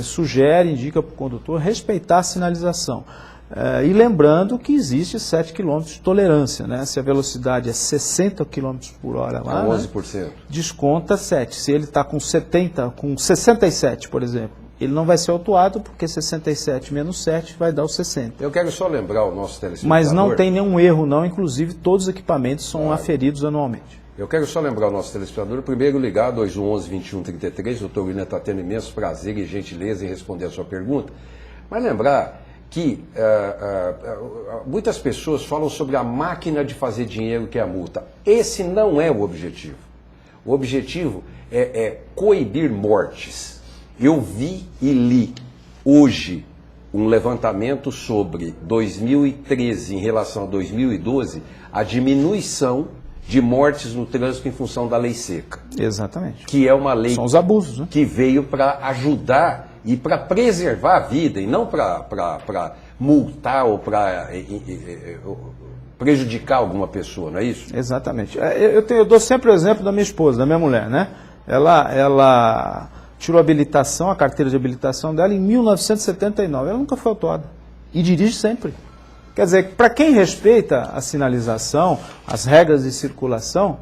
Speaker 3: sugere, indica para o condutor respeitar a sinalização. E lembrando que existe 7 km de tolerância, né? Se a velocidade é 60 km por hora lá,
Speaker 1: 11%.
Speaker 3: né? Desconta 7. Se ele está com 67, por exemplo, ele não vai ser autuado porque 67 menos 7 vai dar os 60.
Speaker 1: Eu quero só lembrar o nosso telespectador.
Speaker 3: Mas não tem nenhum erro não, inclusive todos os equipamentos são aferidos anualmente.
Speaker 1: Eu quero só lembrar o nosso telespectador, primeiro ligar 2111-2133, o doutor William está tendo imenso prazer e gentileza em responder a sua pergunta, mas lembrar que muitas pessoas falam sobre a máquina de fazer dinheiro que é a multa. Esse não é o objetivo. O objetivo é coibir mortes. Eu vi e li hoje um levantamento sobre 2013 em relação a 2012, a diminuição de mortes no trânsito em função da lei seca.
Speaker 3: Exatamente.
Speaker 1: Que é uma lei
Speaker 3: São os abusos, né?
Speaker 1: que veio para ajudar e para preservar a vida e não para multar ou para prejudicar alguma pessoa, não é isso?
Speaker 3: Exatamente. Eu dou sempre o exemplo da minha esposa, da minha mulher, né? Ela tirou a carteira de habilitação dela em 1979. Ela nunca foi autuada. E dirige sempre. Quer dizer, para quem respeita a sinalização, as regras de circulação,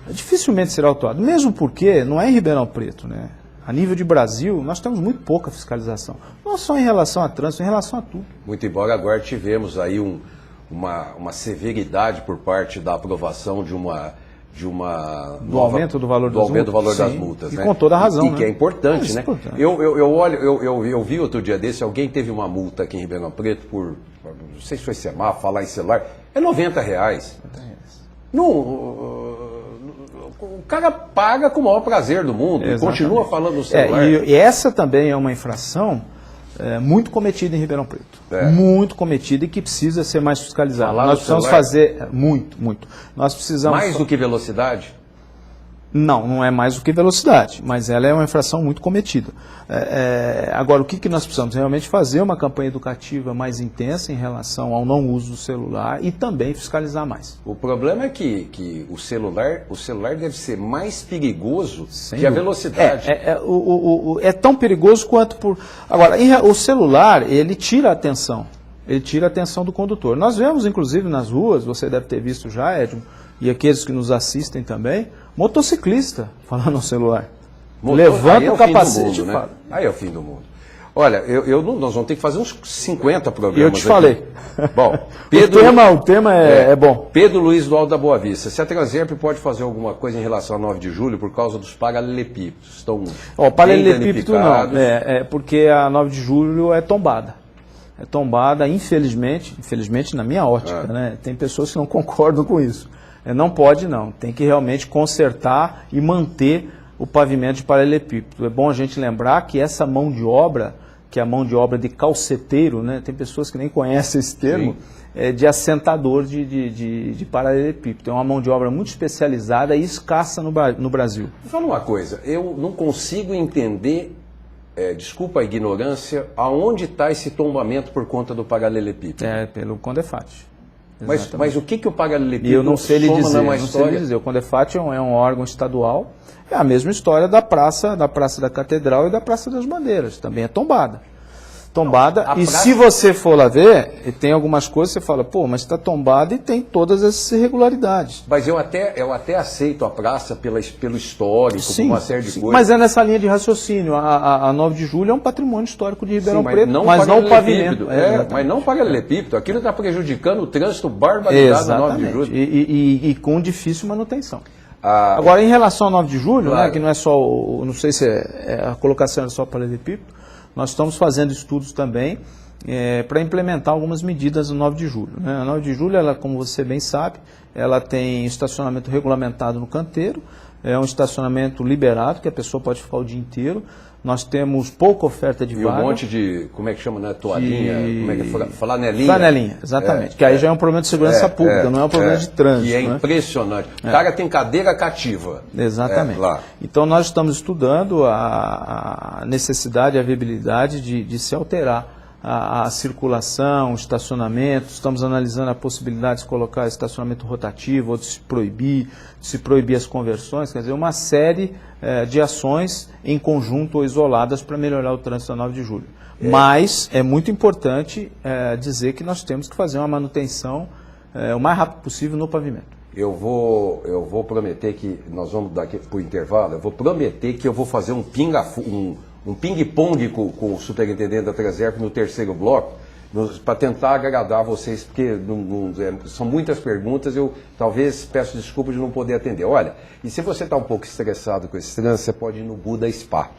Speaker 3: dificilmente será autuado. Mesmo porque não é em Ribeirão Preto, né? A nível de Brasil, nós temos muito pouca fiscalização. Não só em relação a trânsito, em relação a tudo.
Speaker 1: Muito embora agora tivemos aí uma severidade por parte da aprovação do
Speaker 3: aumento do valor
Speaker 1: das multas.
Speaker 3: E
Speaker 1: né?
Speaker 3: com toda a razão.
Speaker 1: E que é importante, né?
Speaker 3: Importante.
Speaker 1: Eu vi outro dia desse, alguém teve uma multa aqui em Ribeirão Preto por, não sei se foi semáforo, falar em celular, é R$90. O cara paga com o maior prazer do mundo e continua falando no celular.
Speaker 3: E essa também é uma infração muito cometida em Ribeirão Preto. Muito cometida e que precisa ser mais fiscalizada. Nós precisamos fazer muito. Nós precisamos
Speaker 1: mais do que velocidade?
Speaker 3: Não é mais do que velocidade, mas ela é uma infração muito cometida. Agora, o que nós precisamos? Realmente fazer uma campanha educativa mais intensa em relação ao não uso do celular e também fiscalizar mais.
Speaker 1: O problema é que o celular deve ser mais perigoso
Speaker 3: Sem
Speaker 1: que a
Speaker 3: dúvida.
Speaker 1: velocidade.
Speaker 3: É tão perigoso quanto por... Agora, o celular, ele tira a atenção. Ele tira a atenção do condutor. Nós vemos, inclusive, nas ruas, você deve ter visto já, Edmo, e aqueles que nos assistem também, motociclista falando no celular. Levanta o capacete e fala.
Speaker 1: Aí é o fim do mundo. Olha, nós vamos ter que fazer uns 50 programas.
Speaker 3: Eu te falei.
Speaker 1: Bom,
Speaker 3: o tema é bom.
Speaker 1: Pedro Luiz do Alto da Boa Vista. Se a Transerp pode fazer alguma coisa em relação a 9 de julho por causa dos paralelepípedos? Estão
Speaker 3: paralelepípedo não. Porque a 9 de julho é tombada. É tombada, infelizmente na minha ótica, né? Tem pessoas que não concordam com isso. Não pode não, tem que realmente consertar e manter o pavimento de paralelepípedo. É bom a gente lembrar que essa mão de obra, que é a mão de obra de calceteiro, né? Tem pessoas que nem conhecem esse termo, de assentador de paralelepípedo. É uma mão de obra muito especializada e escassa no Brasil.
Speaker 1: Fala uma coisa, eu não consigo entender, desculpa a ignorância, aonde está esse tombamento por conta do paralelepípedo?
Speaker 3: Pelo Condefat.
Speaker 1: Mas o que o paralelepípedo
Speaker 3: eu não sei lhe dizer,
Speaker 1: numa história?
Speaker 3: O Condefat é um órgão estadual, é a mesma história da Praça da Catedral e da Praça das Bandeiras, também é tombada. tombada.
Speaker 1: Não, a
Speaker 3: E
Speaker 1: praça-
Speaker 3: se você for lá ver, tem algumas coisas que você fala, pô, mas está tombada e tem todas essas irregularidades.
Speaker 1: Mas eu até aceito a praça pelo histórico, por uma série de coisas.
Speaker 3: Mas é nessa linha de raciocínio. A 9 de julho é um patrimônio histórico de Ribeirão
Speaker 1: Sim,
Speaker 3: Preto, mas não o pavimento.
Speaker 1: Mas não o paralelepípedo. Aquilo está prejudicando o trânsito barbaridade do 9 de
Speaker 3: Exatamente.
Speaker 1: julho.
Speaker 3: E com difícil manutenção.
Speaker 1: Ah,
Speaker 3: Agora, em relação ao 9 de julho,
Speaker 1: claro.
Speaker 3: né, que não é só, não sei se a colocação é só paralelepípedo, nós estamos fazendo estudos também para implementar algumas medidas no 9 de julho. Né? A 9 de julho, ela, como você bem sabe, ela tem estacionamento regulamentado no canteiro, é um estacionamento liberado, que a pessoa pode ficar o dia inteiro. Nós temos pouca oferta de
Speaker 1: e
Speaker 3: vaga.
Speaker 1: um monte de, como é que chama, né? Toalhinha, como é que é? Flanelinha.
Speaker 3: Flanelinha, exatamente. Que aí já é um problema de segurança pública, não é um problema de trânsito.
Speaker 1: E é
Speaker 3: né?
Speaker 1: impressionante. O cara tem cadeira cativa.
Speaker 3: Exatamente.
Speaker 1: Lá.
Speaker 3: Então nós estamos estudando a necessidade, a viabilidade de se alterar a circulação, o estacionamento. Estamos analisando a possibilidade de colocar estacionamento rotativo ou de se proibir as conversões, quer dizer, uma série de ações em conjunto ou isoladas para melhorar o trânsito da 9 de julho. Mas é muito importante dizer que nós temos que fazer uma manutenção o mais rápido possível no pavimento.
Speaker 1: Eu vou prometer que nós vamos daqui para o intervalo, eu vou prometer que eu vou fazer um ping-pong com o superintendente da Treserp no terceiro bloco, para tentar agradar vocês, porque são muitas perguntas, eu talvez peço desculpa de não poder atender. Olha, e se você está um pouco estressado com esse trânsito, você pode ir no Buda Spa.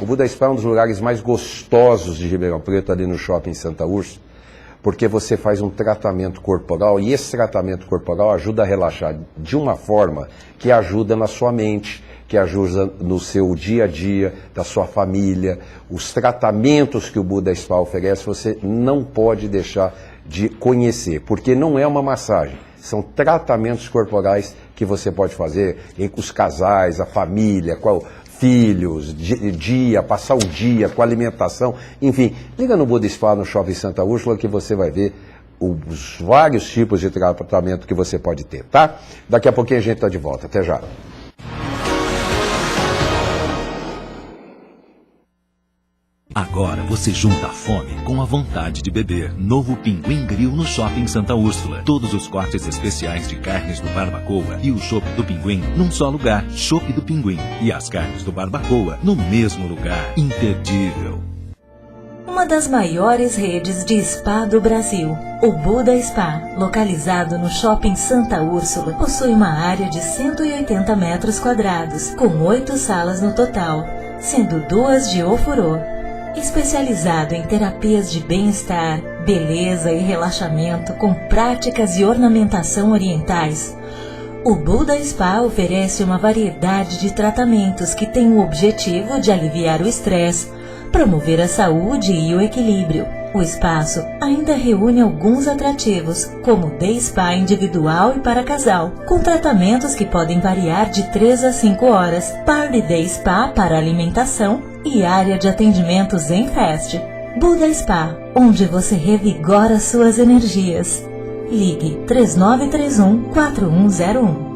Speaker 1: O Buda Spa é um dos lugares mais gostosos de Ribeirão Preto, ali no Shopping Santa Úrsula, porque você faz um tratamento corporal e esse tratamento corporal ajuda a relaxar de uma forma que ajuda na sua mente, que ajuda no seu dia a dia, da sua família. Os tratamentos que o Buda Spa oferece, você não pode deixar de conhecer, porque não é uma massagem, são tratamentos corporais que você pode fazer com os casais, a família, filhos, passar o dia com alimentação, enfim. Liga no Buda Spa no Shopping Santa Úrsula que você vai ver os vários tipos de tratamento que você pode ter, tá? Daqui a pouquinho a gente está de volta. Até já.
Speaker 7: Agora você junta a fome com a vontade de beber. Novo Pinguim Grill no Shopping Santa Úrsula. Todos os cortes especiais de carnes do Barbacoa e o chopp do Pinguim num só lugar. Chopp do Pinguim. E as carnes do Barbacoa no mesmo lugar. Imperdível.
Speaker 5: Uma das maiores redes de spa do Brasil, o Buda Spa, localizado no Shopping Santa Úrsula, possui uma área de 180 metros quadrados, com 8 salas no total, sendo 2 de ofurô. Especializado em terapias de bem-estar, beleza e relaxamento com práticas e ornamentação orientais, o Buda Spa oferece uma variedade de tratamentos que têm o objetivo de aliviar o estresse, promover a saúde e o equilíbrio. O espaço ainda reúne alguns atrativos, como Day Spa individual e para casal, com tratamentos que podem variar de 3 a 5 horas, Party Day Spa para alimentação e área de atendimentos em fest. Buda Spa, onde você revigora suas energias. Ligue 3931-4101.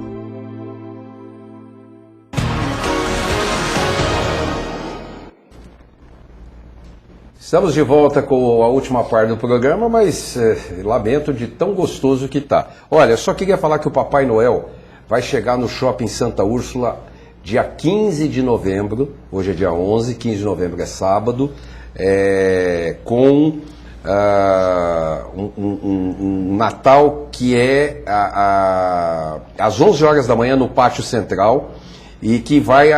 Speaker 1: Estamos de volta com a última parte do programa, mas lamento de tão gostoso que está. Olha, só queria falar que o Papai Noel vai chegar no Shopping Santa Úrsula dia 15 de novembro, hoje é dia 11, 15 de novembro é sábado, com um Natal que é às 11 horas da manhã no Pátio Central, e que vai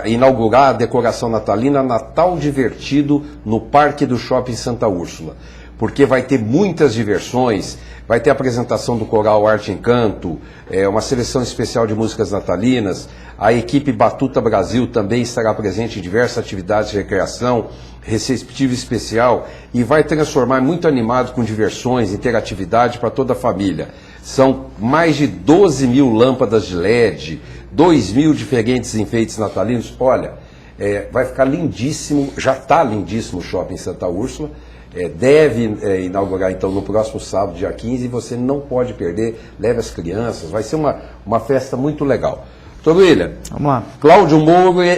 Speaker 1: inaugurar a decoração natalina Natal Divertido no Parque do Shopping Santa Úrsula, porque vai ter muitas diversões, vai ter a apresentação do Coral Arte Encanto, uma seleção especial de músicas natalinas, a equipe Batuta Brasil também estará presente em diversas atividades de recreação, receptivo especial, e vai transformar muito animado com diversões, interatividade para toda a família. São mais de 12 mil lâmpadas de LED, 2.000 diferentes enfeites natalinos. Olha, vai ficar lindíssimo, já está lindíssimo o Shopping Santa Úrsula. Deve inaugurar então no próximo sábado, dia 15, e você não pode perder, leve as crianças, vai ser uma festa muito legal. Doutor William,
Speaker 3: Vamos lá.
Speaker 1: Cláudio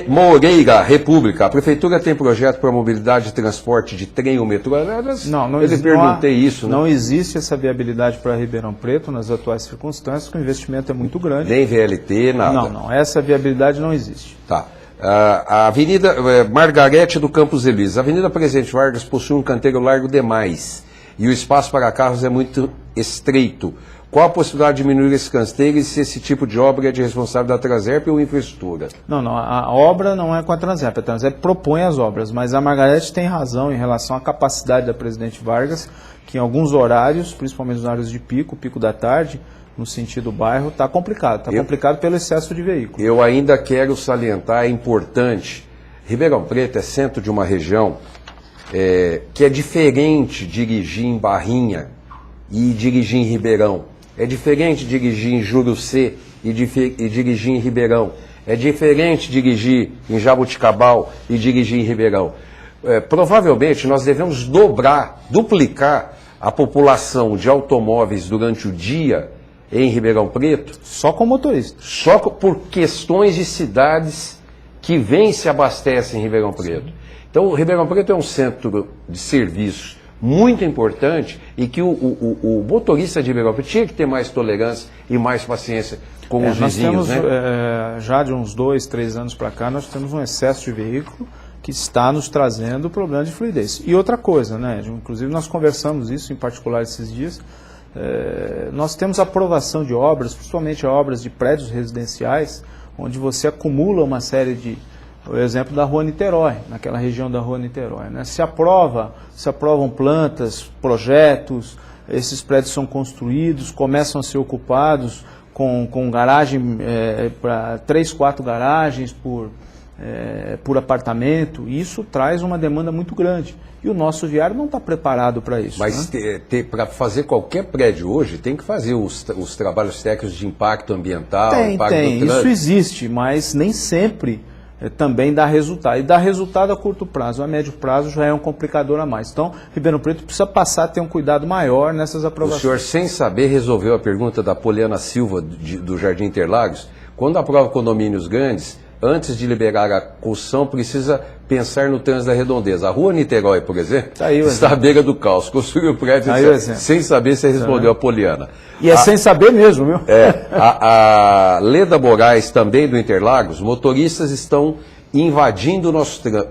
Speaker 1: Moreira, República. A Prefeitura tem projeto para mobilidade e transporte de trem ou metrô?
Speaker 3: Não
Speaker 1: Eu lhe perguntei isso, né?
Speaker 3: Não existe essa viabilidade para Ribeirão Preto nas atuais circunstâncias, que o investimento é muito grande.
Speaker 1: Nem VLT, nada.
Speaker 3: Não, essa viabilidade não existe.
Speaker 1: Tá. A Avenida Margarete do Campos Elíseos. A Avenida Presidente Vargas possui um canteiro largo demais e o espaço para carros é muito estreito. Qual a possibilidade de diminuir esse canteiro e se esse tipo de obra é de responsabilidade da Transerp ou infraestrutura?
Speaker 3: Não, a obra não é com a Transerp propõe as obras, mas a Margarete tem razão em relação à capacidade da Presidente Vargas, que em alguns horários, principalmente nos horários de pico da tarde, no sentido bairro, está complicado. Está complicado pelo excesso de veículos.
Speaker 1: Eu ainda quero salientar, é importante, Ribeirão Preto é centro de uma região que é diferente dirigir em Barrinha e dirigir em Ribeirão. É diferente dirigir em Jurucê e dirigir em Ribeirão. É diferente dirigir em Jabuticabal e dirigir em Ribeirão. Provavelmente nós devemos duplicar a população de automóveis durante o dia em Ribeirão Preto.
Speaker 3: Só com motorista.
Speaker 1: Só por questões de cidades que vêm e se abastecem em Ribeirão Preto. Então, o Ribeirão Preto é um centro de serviços muito importante e que o motorista de Ribeirão Preto tinha que ter mais tolerância e mais paciência com os vizinhos.
Speaker 3: Nós temos, já de uns 2, 3 anos para cá, nós temos um excesso de veículo que está nos trazendo problema de fluidez. E outra coisa, né, inclusive nós conversamos isso em particular esses dias, nós temos aprovação de obras, principalmente obras de prédios residenciais, onde você acumula uma série de... O exemplo da Rua Niterói, naquela região da Rua Niterói, né? Se aprovam plantas, projetos, esses prédios são construídos, começam a ser ocupados com garagem, para 3, 4 garagens por apartamento, e isso traz uma demanda muito grande. E o nosso viário não está preparado para isso.
Speaker 1: Mas
Speaker 3: né?
Speaker 1: Para fazer qualquer prédio hoje, tem que fazer os trabalhos técnicos de impacto ambiental, impacto do trânsito.
Speaker 3: Isso existe, mas nem sempre também dá resultado. E dá resultado a curto prazo, a médio prazo já é um complicador a mais. Então, Ribeirão Preto precisa passar a ter um cuidado maior nessas aprovações.
Speaker 1: O senhor, sem saber, resolveu a pergunta da Poliana Silva, do Jardim Interlagos. Quando aprova condomínios grandes, antes de liberar a construção, precisa pensar no trânsito da redondeza. A Rua Niterói, por exemplo, está à beira do caos. Construiu o prédio sem saber se respondeu a Poliana.
Speaker 3: E sem saber mesmo, viu?
Speaker 1: A Leda Moraes, também do Interlagos, motoristas estão invadindo o nosso trânsito.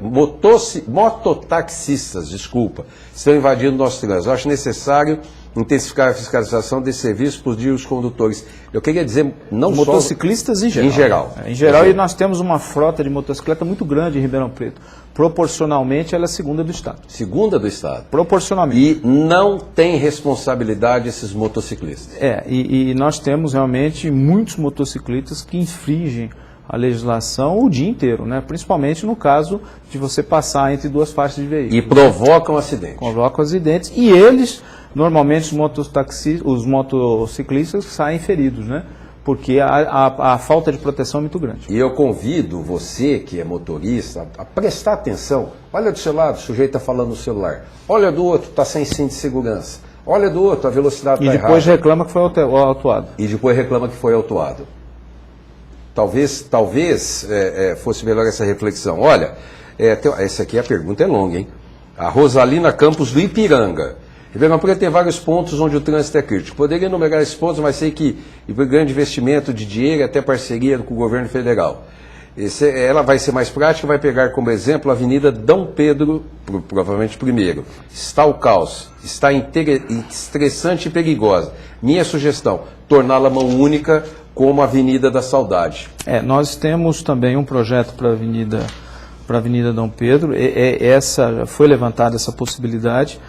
Speaker 1: Mototaxistas, estão invadindo o nosso trânsito. Eu acho necessário intensificar a fiscalização desse serviço por os condutores. Eu queria dizer, não só...
Speaker 3: Motociclistas em geral. Em geral, e nós temos uma frota de motocicleta muito grande em Ribeirão Preto. Proporcionalmente, ela é a segunda do Estado.
Speaker 1: Segunda do Estado.
Speaker 3: Proporcionalmente.
Speaker 1: E não tem responsabilidade esses motociclistas.
Speaker 3: E nós temos realmente muitos motociclistas que infringem a legislação o dia inteiro, né? Principalmente no caso de você passar entre 2 faixas de veículo.
Speaker 1: E provocam acidentes.
Speaker 3: Provocam acidentes. E eles, normalmente, os motociclistas saem feridos, né? Porque a falta de proteção é muito grande.
Speaker 1: E eu convido você, que é motorista, a prestar atenção. Olha do seu lado, o sujeito está falando no celular. Olha do outro, está sem cinto de segurança. Olha do outro, a velocidade está errada.
Speaker 3: E depois reclama que foi autuado.
Speaker 1: E depois reclama que foi autuado. Talvez fosse melhor essa reflexão. Olha, essa aqui a pergunta é longa, hein? A Rosalina Campos do Ipiranga. Ribeirão Preto tem vários pontos onde o trânsito é crítico. Poderia enumerar esses pontos, mas sei que grande investimento de dinheiro e até parceria com o governo federal. Ela vai ser mais prática, vai pegar como exemplo a Avenida Dom Pedro, provavelmente primeiro. Está o caos, está estressante e perigosa. Minha sugestão, torná-la mão única como a Avenida da Saudade.
Speaker 3: Nós temos também um projeto para a Avenida Dom Pedro. Foi levantada essa possibilidade.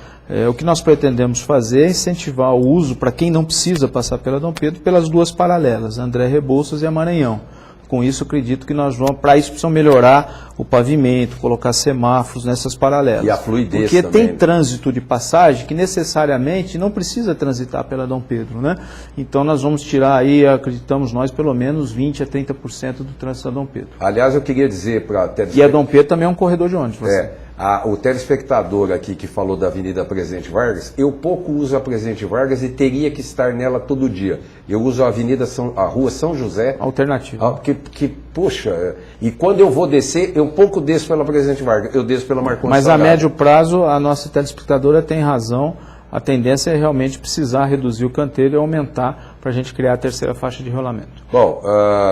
Speaker 3: O que nós pretendemos fazer é incentivar o uso, para quem não precisa passar pela Dom Pedro, pelas 2 paralelas, André Rebouças e a Maranhão. Com isso, acredito que nós vamos, para isso, precisamos melhorar o pavimento, colocar semáforos nessas paralelas.
Speaker 1: E a fluidez
Speaker 3: porque
Speaker 1: também.
Speaker 3: Tem trânsito de passagem que necessariamente não precisa transitar pela Dom Pedro, né? Então nós vamos tirar aí, acreditamos nós, pelo menos 20% a 30% do trânsito da Dom Pedro.
Speaker 1: Aliás, eu queria dizer para...
Speaker 3: E a Dom Pedro também é um corredor de ônibus.
Speaker 1: O telespectador aqui que falou da Avenida Presidente Vargas, eu pouco uso a Presidente Vargas e teria que estar nela todo dia. Eu uso a Rua São José.
Speaker 3: Alternativa.
Speaker 1: Poxa, e quando eu vou descer, eu pouco desço pela Presidente Vargas, eu desço pela Marcondes
Speaker 3: Mas a
Speaker 1: Salgado.
Speaker 3: médio prazo, a nossa telespectadora tem razão. A tendência é realmente precisar reduzir o canteiro e aumentar para a gente criar a terceira faixa de rolamento.
Speaker 1: Bom,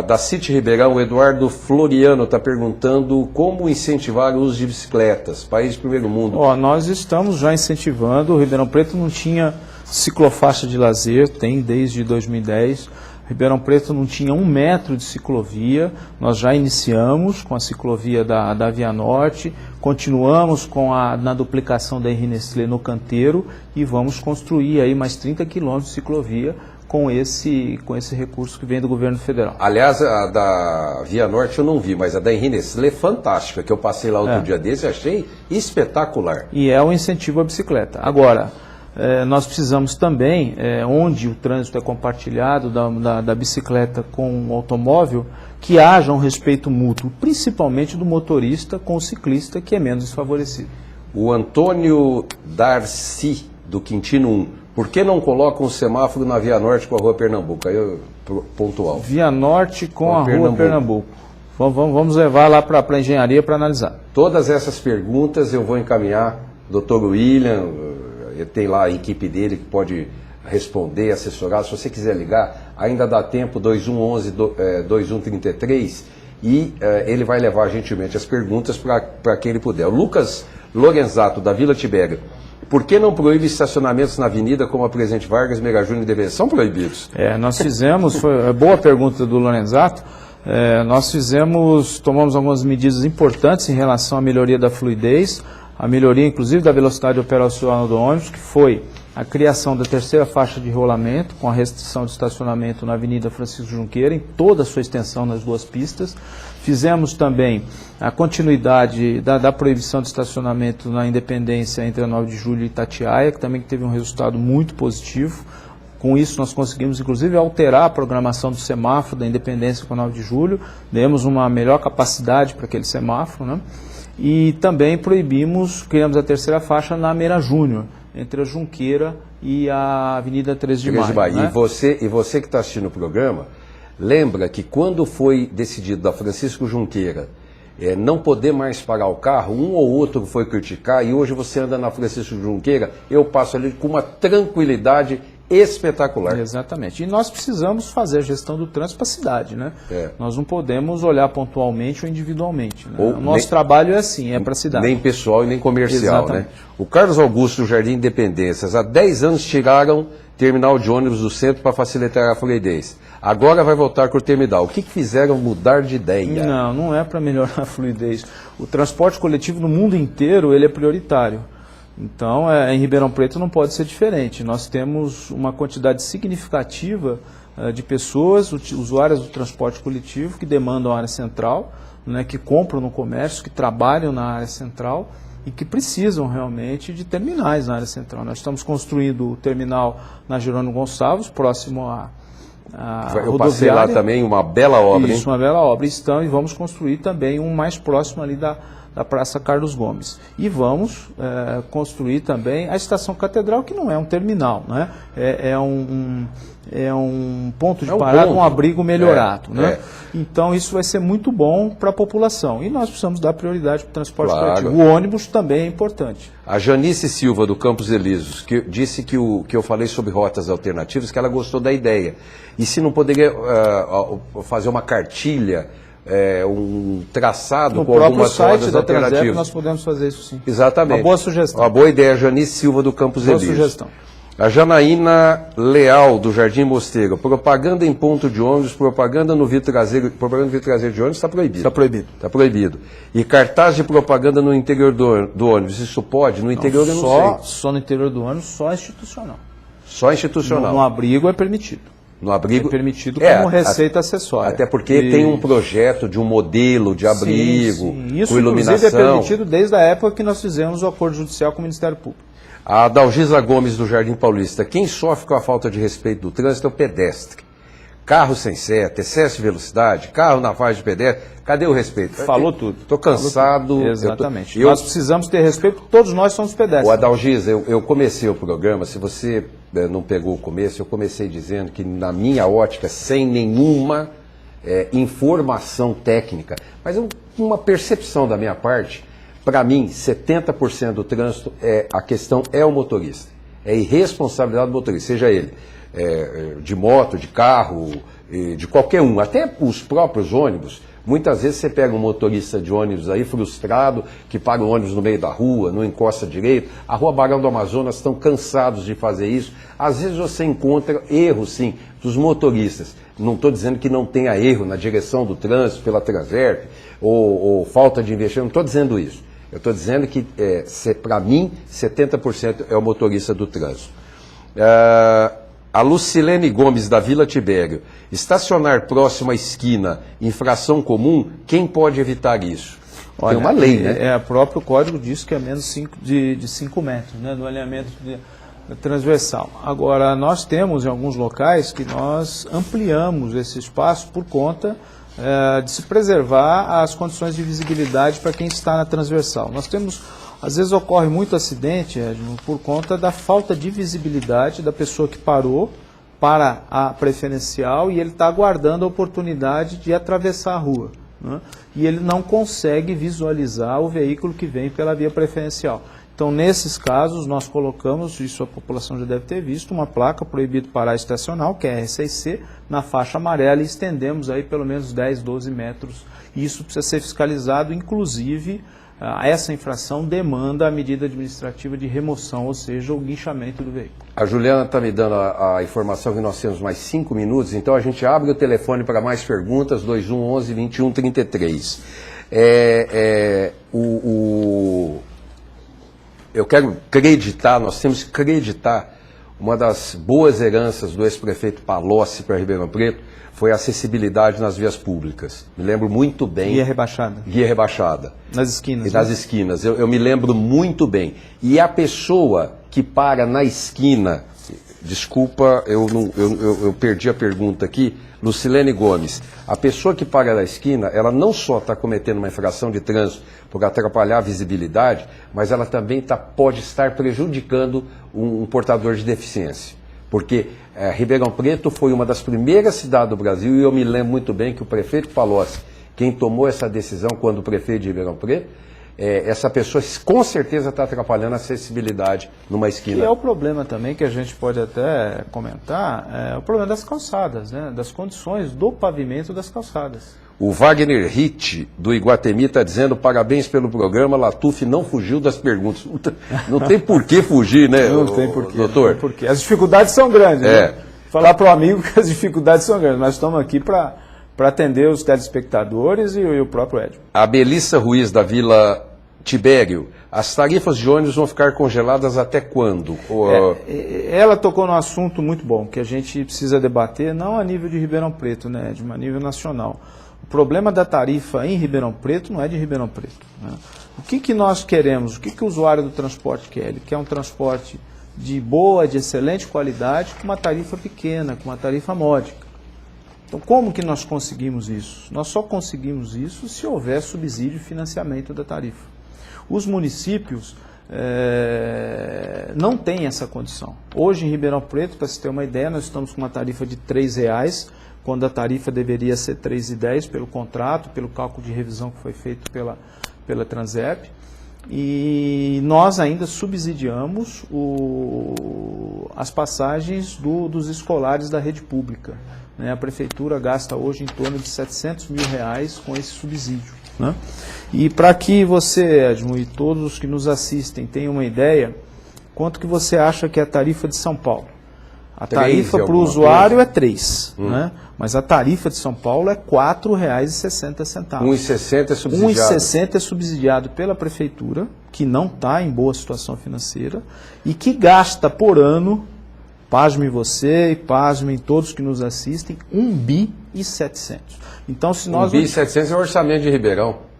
Speaker 1: da City Ribeirão, o Eduardo Floriano está perguntando como incentivar o uso de bicicletas, país de primeiro mundo.
Speaker 3: Nós estamos já incentivando. O Ribeirão Preto não tinha ciclofaixa de lazer, tem desde 2010. Ribeirão Preto não tinha 1 metro de ciclovia, nós já iniciamos com a ciclovia da Via Norte, continuamos na duplicação da Henri Nestlé no canteiro e vamos construir aí mais 30 quilômetros de ciclovia com esse recurso que vem do governo federal.
Speaker 1: Aliás, a da Via Norte eu não vi, mas a da Henri Nestlé é fantástica, que eu passei lá outro dia desse e achei espetacular.
Speaker 3: E é um incentivo à bicicleta. Agora, nós precisamos também, onde o trânsito é compartilhado da bicicleta com o automóvel, que haja um respeito mútuo, principalmente do motorista com o ciclista, que é menos desfavorecido.
Speaker 1: O Antônio Darcy, do Quintino 1, por que não coloca um semáforo na Via Norte com a Rua Pernambuco? Aí pontual.
Speaker 3: Via Norte com a Rua Pernambuco. Vamos levar lá para a engenharia para analisar.
Speaker 1: Todas essas perguntas eu vou encaminhar, Dr. William, tem lá a equipe dele que pode responder, assessorar. Se você quiser ligar, ainda dá tempo, 2111-2133, e ele vai levar gentilmente as perguntas para quem ele puder. O Lucas Lorenzato, da Vila Tibério. Por que não proíbe estacionamentos na avenida como a Presidente Vargas, Mega Júnior e DV? São proibidos.
Speaker 3: Nós fizemos, boa pergunta do Lorenzato, tomamos algumas medidas importantes em relação à melhoria da fluidez, a melhoria inclusive da velocidade operacional do ônibus, que foi a criação da terceira faixa de rolamento, com a restrição de estacionamento na Avenida Francisco Junqueira, em toda a sua extensão nas 2 pistas. Fizemos também a continuidade da proibição de estacionamento na Independência entre a 9 de Julho e Itatiaia, que também teve um resultado muito positivo. Com isso nós conseguimos inclusive alterar a programação do semáforo da Independência com a 9 de Julho, demos uma melhor capacidade para aquele semáforo, né? E também criamos a terceira faixa na Meira Júnior, entre a Junqueira e a Avenida 13 de Maio. Né?
Speaker 1: E você que está assistindo o programa, lembra que quando foi decidido da Francisco Junqueira não poder mais parar o carro, um ou outro foi criticar, e hoje você anda na Francisco Junqueira, eu passo ali com uma tranquilidade espetacular.
Speaker 3: Exatamente. E nós precisamos fazer a gestão do trânsito para a cidade, né? Nós não podemos olhar pontualmente ou individualmente. Né? O nosso trabalho é assim, é para a cidade.
Speaker 1: Nem pessoal e nem comercial.
Speaker 3: Exatamente.
Speaker 1: Né? O Carlos Augusto do Jardim Independências, há 10 anos tiraram terminal de ônibus do centro para facilitar a fluidez. Agora vai voltar com o terminal. O que fizeram mudar de ideia?
Speaker 3: Não é para melhorar a fluidez. O transporte coletivo no mundo inteiro ele é prioritário. Então, em Ribeirão Preto não pode ser diferente. Nós temos uma quantidade significativa de pessoas, usuárias do transporte coletivo, que demandam a área central, né, que compram no comércio, que trabalham na área central e que precisam realmente de terminais na área central. Nós estamos construindo o terminal na Jerônimo Gonçalves, próximo à
Speaker 1: Eu passei lá também, uma bela obra.
Speaker 3: Isso, uma bela obra. E vamos construir também um mais próximo ali da Praça Carlos Gomes. E vamos construir também a Estação Catedral, que não é um terminal, né? É um ponto de parada, um abrigo melhorado. Né? Então isso vai ser muito bom para a população. E nós precisamos dar prioridade para o transporte coletivo. O ônibus também é importante.
Speaker 1: A Janice Silva, do Campos Elíseos, que disse que eu falei sobre rotas alternativas, que ela gostou da ideia. E se não poderia fazer uma cartilha, um traçado com algumas rotas alternativas.
Speaker 3: Nós podemos fazer isso sim.
Speaker 1: Exatamente.
Speaker 3: Uma boa sugestão.
Speaker 1: Uma boa ideia, Janice Silva do Campos Elíseos.
Speaker 3: Boa sugestão.
Speaker 1: A Janaína Leal, do Jardim Mosteiro. Propaganda em ponto de ônibus, propaganda no vidro traseiro de ônibus está proibido.
Speaker 3: Está proibido.
Speaker 1: Está proibido. E cartaz de propaganda no interior do ônibus, isso pode? No interior eu não sei.
Speaker 3: Só no interior do ônibus, só institucional.
Speaker 1: Só institucional.
Speaker 3: No abrigo é permitido.
Speaker 1: No abrigo,
Speaker 3: é permitido como receita acessória.
Speaker 1: Até porque tem um projeto de um modelo de abrigo,
Speaker 3: Isso,
Speaker 1: com iluminação.
Speaker 3: Inclusive, é permitido desde a época que nós fizemos o acordo judicial com o Ministério Público.
Speaker 1: A Dalgisa Gomes, do Jardim Paulista. Quem sofre com a falta de respeito do trânsito é o pedestre. carro sem seta, excesso de velocidade, carro na faixa de pedestre, cadê o respeito?
Speaker 3: Falou tudo.
Speaker 1: Estou cansado.
Speaker 3: Exatamente. Nós precisamos ter respeito, todos nós somos pedestres.
Speaker 1: O Adalgisa, eu comecei o programa, se você não pegou o começo, eu comecei dizendo que na minha ótica, sem nenhuma informação técnica, mas uma percepção da minha parte, para mim, 70% do trânsito, a questão é o motorista. É irresponsabilidade do motorista, seja ele de moto, de carro, de qualquer um, até os próprios ônibus. Muitas vezes você pega um motorista de ônibus aí frustrado, que para o ônibus no meio da rua, não encosta direito. A Rua Barão do Amazonas estão cansados de fazer isso. Às vezes você encontra erros, sim, dos motoristas. Não estou dizendo que não tenha erro na direção do trânsito pela Transerp ou falta de investimento, não estou dizendo isso. Eu estou dizendo que, para mim, 70% é o motorista do trânsito. A Lucilene Gomes, da Vila Tibério, estacionar próximo à esquina, infração comum, quem pode evitar isso?
Speaker 3: Olha,
Speaker 1: tem uma lei, né?
Speaker 3: O próprio código diz que é menos de 5 metros, né, do alinhamento transversal. Agora, nós temos em alguns locais que nós ampliamos esse espaço por conta de se preservar as condições de visibilidade para quem está na transversal. Nós temos... Às vezes ocorre muito acidente, Edmo, por conta da falta de visibilidade da pessoa que parou para a preferencial e ele está aguardando a oportunidade de atravessar a rua, né? E ele não consegue visualizar o veículo que vem pela via preferencial. Então, nesses casos, nós colocamos, isso a população já deve ter visto, uma placa proibido parar estacional, que é R6C, na faixa amarela e estendemos aí pelo menos 10, 12 metros. Isso precisa ser fiscalizado, inclusive... Essa infração demanda a medida administrativa de remoção, ou seja, o guinchamento do veículo.
Speaker 1: A Juliana está me dando a informação que nós temos mais 5 minutos, então a gente abre o telefone para mais perguntas, 2111-2133. Eu quero acreditar, nós temos que acreditar, uma das boas heranças do ex-prefeito Palocci para Ribeirão Preto foi a acessibilidade nas vias públicas. Me lembro muito bem.
Speaker 3: Guia rebaixada.
Speaker 1: Guia rebaixada.
Speaker 3: Nas esquinas.
Speaker 1: E nas esquinas. Eu me lembro muito bem. E a pessoa que para na esquina, desculpa, eu perdi a pergunta aqui, Lucilene Gomes. A pessoa que para na esquina, ela não só está cometendo uma infração de trânsito por atrapalhar a visibilidade, mas ela também pode estar prejudicando um portador de deficiência. Porque Ribeirão Preto foi uma das primeiras cidades do Brasil, e eu me lembro muito bem que o prefeito Palocci, quem tomou essa decisão quando o prefeito de Ribeirão Preto, essa pessoa com certeza está atrapalhando a acessibilidade numa esquina.
Speaker 3: E é o problema também que a gente pode até comentar, é o problema das calçadas, né, das condições do pavimento das calçadas.
Speaker 1: O Wagner Hitt, do Iguatemi, está dizendo: parabéns pelo programa, Latuf não fugiu das perguntas. Não tem por que fugir, né,
Speaker 3: não tem porquê,
Speaker 1: doutor?
Speaker 3: Não tem porquê. As dificuldades são grandes. Né? Falar para o amigo que as dificuldades são grandes. Nós estamos aqui para atender os telespectadores e o próprio Edmo.
Speaker 1: A Belissa Ruiz, da Vila Tibério, as tarifas de ônibus vão ficar congeladas até quando?
Speaker 3: Ela tocou num assunto muito bom, que a gente precisa debater, não a nível de Ribeirão Preto, né, Edmo, a nível nacional. O problema da tarifa em Ribeirão Preto não é de Ribeirão Preto. Né? O que nós queremos? O que o usuário do transporte quer? Ele quer um transporte de boa, de excelente qualidade, com uma tarifa pequena, com uma tarifa módica. Então, como que nós conseguimos isso? Nós só conseguimos isso se houver subsídio e financiamento da tarifa. Os municípios não têm essa condição. Hoje, em Ribeirão Preto, para se ter uma ideia, nós estamos com uma tarifa de R$3, quando a tarifa deveria ser R$3,10 pelo contrato, pelo cálculo de revisão que foi feito pela Transerp. E nós ainda subsidiamos as passagens dos escolares da rede pública. Né? A prefeitura gasta hoje em torno de R$700 mil com esse subsídio. Né? E para que você, Edmo, e todos os que nos assistem tenham uma ideia, quanto que você acha que é a tarifa de São Paulo? A tarifa para o usuário é 3, né? Mas a tarifa de São Paulo é R$ 4,60.
Speaker 1: R$ 1,60 é subsidiado.
Speaker 3: R$ 1,60 é subsidiado pela prefeitura, que não está em boa situação financeira, e que gasta por ano, pasme você e pasmem todos que nos assistem, R$ 1.700. Então, se nós...
Speaker 1: R$ 1.700 é o orçamento de Ribeirão.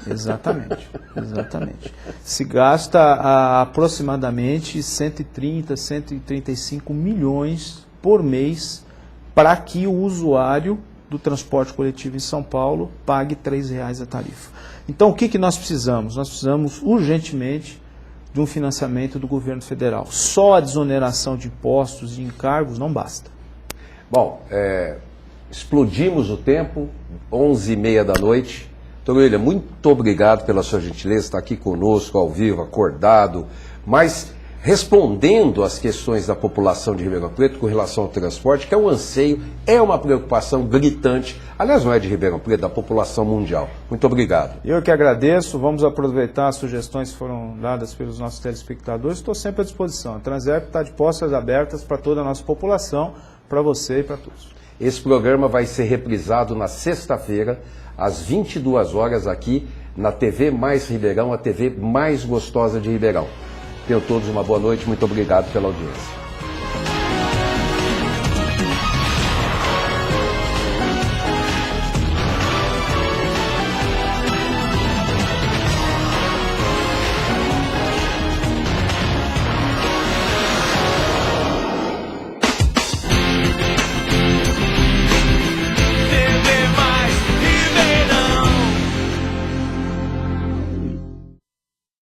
Speaker 3: Exatamente, exatamente. Se gasta aproximadamente 130, 135 milhões por mês para que o usuário do transporte coletivo em São Paulo pague R$ 3,00 a tarifa. Então, o que nós precisamos? Nós precisamos urgentemente de um financiamento do governo federal. Só a desoneração de impostos e encargos não basta.
Speaker 1: Bom, explodimos o tempo, 11h30 da noite. Doutor William, muito obrigado pela sua gentileza, estar aqui conosco, ao vivo, acordado, mas respondendo às questões da população de Ribeirão Preto com relação ao transporte, que é um anseio, é uma preocupação gritante, aliás, não é de Ribeirão Preto, da população mundial. Muito obrigado.
Speaker 3: Eu que agradeço, vamos aproveitar as sugestões que foram dadas pelos nossos telespectadores, estou sempre à disposição. A Transerp está de portas abertas para toda a nossa população, para você e para todos.
Speaker 1: Esse programa vai ser reprisado na sexta-feira, às 22 horas, aqui na TV Mais Ribeirão, a TV mais gostosa de Ribeirão. Tenham todos uma boa noite, muito obrigado pela audiência.